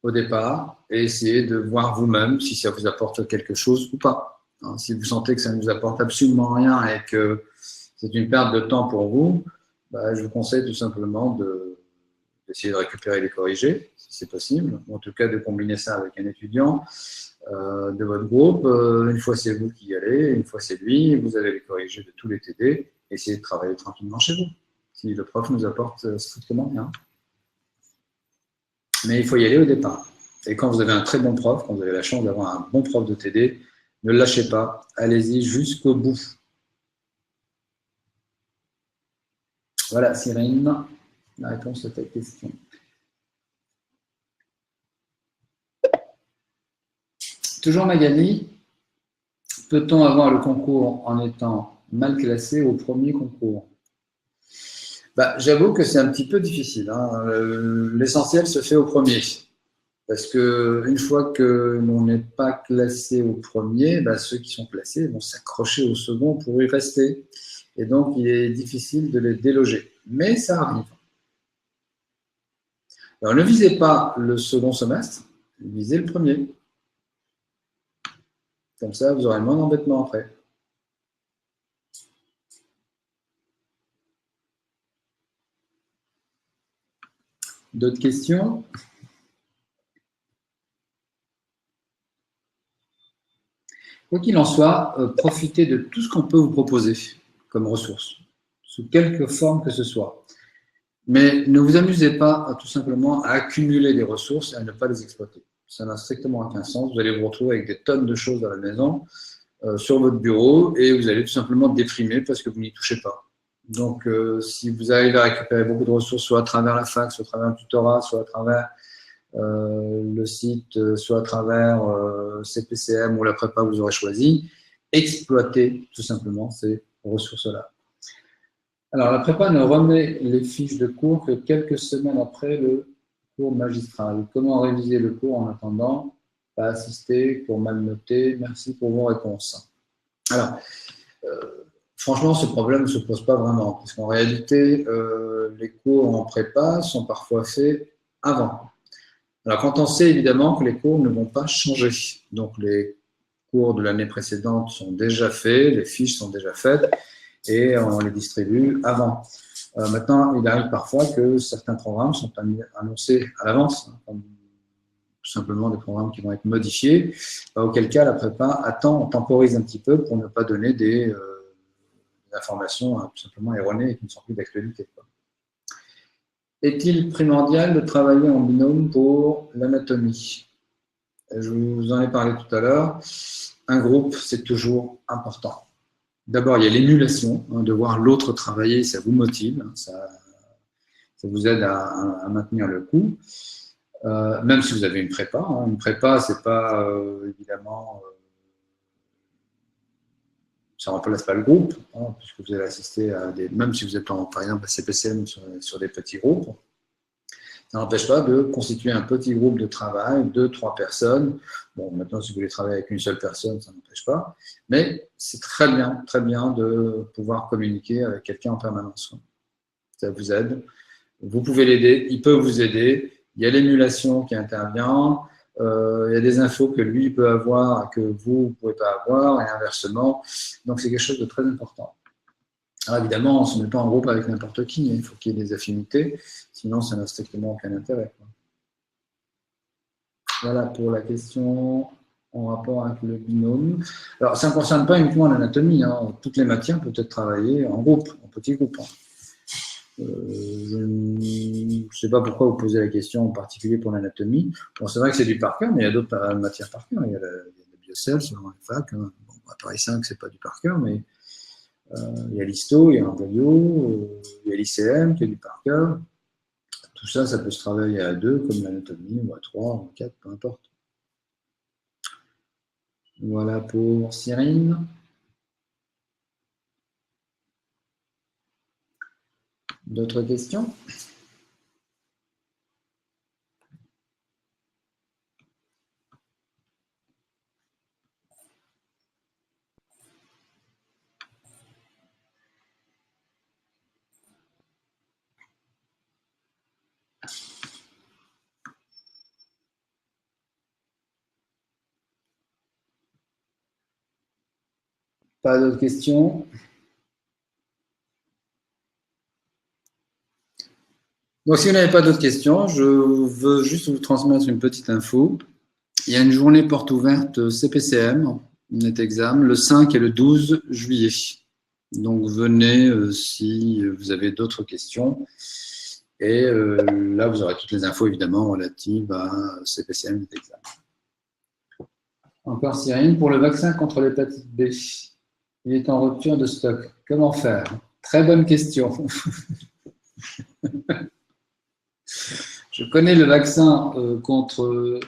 au départ et essayez de voir vous-même si ça vous apporte quelque chose ou pas. Si vous sentez que ça ne vous apporte absolument rien et que c'est une perte de temps pour vous, je vous conseille tout simplement d'essayer de récupérer les corrigés, si c'est possible, ou en tout cas de combiner ça avec un étudiant de votre groupe. Une fois c'est vous qui y allez, une fois c'est lui, vous avez les corrigés de tous les TD, essayez de travailler tranquillement chez vous, si le prof nous apporte strictement rien. Mais il faut y aller au départ. Et quand vous avez un très bon prof, quand vous avez la chance d'avoir un bon prof de TD, ne lâchez pas, allez-y jusqu'au bout. Voilà, Cyrine, la réponse à ta question. Toujours Magali, peut-on avoir le concours en étant mal classé au premier concours? J'avoue que c'est un petit peu difficile. Hein. L'essentiel se fait au premier. Parce qu'une fois que l'on n'est pas classé au premier, ceux qui sont classés vont s'accrocher au second pour y rester. Et donc, il est difficile de les déloger. Mais ça arrive. Alors, ne visez pas le second semestre, visez le premier. Comme ça, vous aurez moins d'embêtements après. D'autres questions? Quoi qu'il en soit, profitez de tout ce qu'on peut vous proposer comme ressources, sous quelque forme que ce soit. Mais ne vous amusez pas tout simplement à accumuler des ressources et à ne pas les exploiter. Ça n'a strictement aucun sens. Vous allez vous retrouver avec des tonnes de choses à la maison, sur votre bureau, et vous allez tout simplement déprimer parce que vous n'y touchez pas. Donc, si vous arrivez à récupérer beaucoup de ressources, soit à travers la fac, soit à travers un tutorat, soit à travers le site, soit à travers CPCM ou la prépa que vous aurez choisi, exploitez tout simplement ces ressources-là. Alors, la prépa ne remet les fiches de cours que quelques semaines après le cours magistral. Comment réviser le cours en attendant? Pas assister, cours mal noté. Merci pour vos réponses. Alors, franchement, ce problème ne se pose pas vraiment, parce qu'en réalité, les cours en prépa sont parfois faits avant. Alors, quand on sait évidemment que les cours ne vont pas changer, donc les cours de l'année précédente sont déjà faits, les fiches sont déjà faites, et on les distribue avant. Maintenant, il arrive parfois que certains programmes sont annoncés à l'avance, comme tout simplement des programmes qui vont être modifiés, auquel cas la prépa attend, on temporise un petit peu pour ne pas donner des informations tout simplement erronées et qui ne sont plus d'actualité. Est-il primordial de travailler en binôme pour l'anatomie? Je vous en ai parlé tout à l'heure. Un groupe, c'est toujours important. D'abord, il y a l'émulation, de voir l'autre travailler, ça vous motive, ça vous aide à maintenir le coup. Même si vous avez une prépa. Une prépa, c'est pas évidemment, ça ne remplace pas le groupe, puisque vous allez assister à des, même si vous êtes par exemple à CPCM sur des petits groupes, ça n'empêche pas de constituer un petit groupe de travail, 2-3 personnes. Bon, maintenant, si vous voulez travailler avec une seule personne, ça n'empêche pas. Mais c'est très bien de pouvoir communiquer avec quelqu'un en permanence. Ça vous aide. Vous pouvez l'aider, il peut vous aider. Il y a l'émulation qui intervient. Il y a des infos que lui peut avoir que vous ne pouvez pas avoir et inversement. Donc, c'est quelque chose de très important. Alors évidemment, on ne se met pas en groupe avec n'importe qui, il faut qu'il y ait des affinités, sinon ça n'a strictement aucun intérêt. Voilà pour la question en rapport avec le binôme. Alors ça ne concerne pas uniquement l'anatomie, toutes les matières peuvent être travaillées en groupe, en petits groupes. Je ne sais pas pourquoi vous posez la question en particulier pour l'anatomie. Bon, c'est vrai que c'est du par cœur, mais il y a d'autres matières par cœur. Il y a la biocell, selon les facs. Bon, Paris 5, c'est pas du par cœur, mais il y a l'histo, il y a l'embryo, il y a l'ICM qui est du par cœur. Tout ça, ça peut se travailler à 2, comme l'anatomie, ou à 3, ou à 4, peu importe. Voilà pour Cyrine. D'autres questions? Pas d'autres questions? Donc, si vous n'avez pas d'autres questions, je veux juste vous transmettre une petite info. Il y a une journée porte ouverte CPCM, Net Exam, le 5 et le 12 juillet. Donc, venez si vous avez d'autres questions. Et là, vous aurez toutes les infos, évidemment, relatives à CPCM et examen. Encore Cyrine, pour le vaccin contre l'hépatite B, il est en rupture de stock. Comment faire? Très bonne question. Je connais le vaccin contre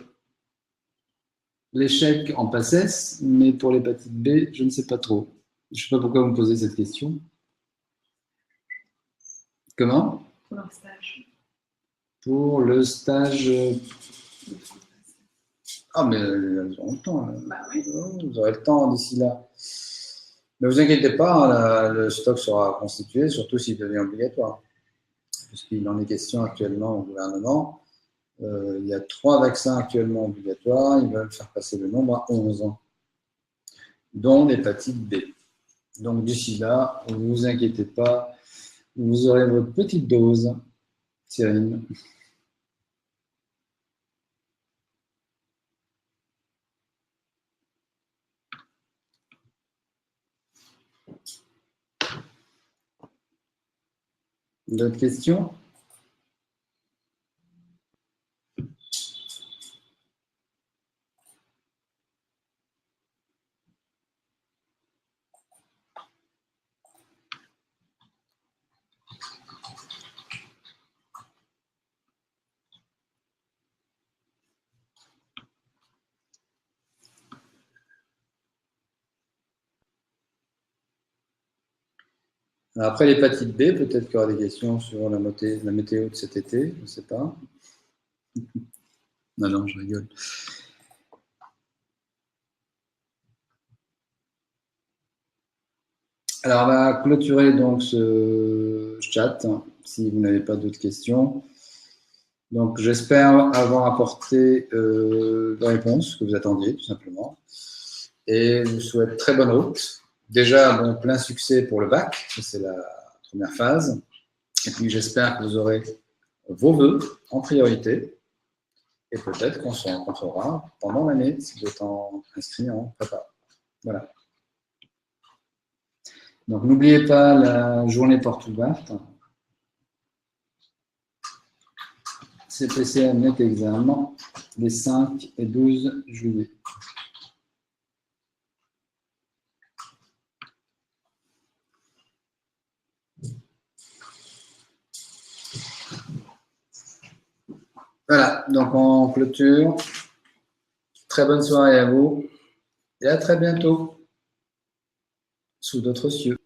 l'échec en PACES, mais pour l'hépatite B, je ne sais pas trop. Je ne sais pas pourquoi vous me posez cette question. Comment? Pour leur stage. Pour le stage. Ah, mais elles auront le temps. Bah oui. Vous aurez le temps d'ici là. Ne vous inquiétez pas, le stock sera constitué, surtout s'il devient obligatoire. Puisqu'il en est question actuellement au gouvernement. Il y a 3 vaccins actuellement obligatoires. Ils veulent faire passer le nombre à 11 ans, dont l'hépatite B. Donc d'ici là, ne vous inquiétez pas, vous aurez votre petite dose, Cyrine. D'autres questions? Alors après l'hépatite B, peut-être qu'il y aura des questions sur la météo de cet été, je ne sais pas. Non, je rigole. Alors, on va clôturer donc ce chat, si vous n'avez pas d'autres questions. Donc, j'espère avoir apporté les réponses que vous attendiez, tout simplement. Et je vous souhaite très bonne route. Déjà, bon, plein succès pour le bac, c'est la première phase. Et puis, j'espère que vous aurez vos vœux en priorité. Et peut-être qu'on se rencontrera pendant l'année, si vous êtes inscrit en prépa. Voilà. Donc, n'oubliez pas la journée porte ouverte. CPCM Net Examen, les 5 et 12 juillet. Voilà, donc on clôture. Très bonne soirée à vous et à très bientôt sous d'autres cieux.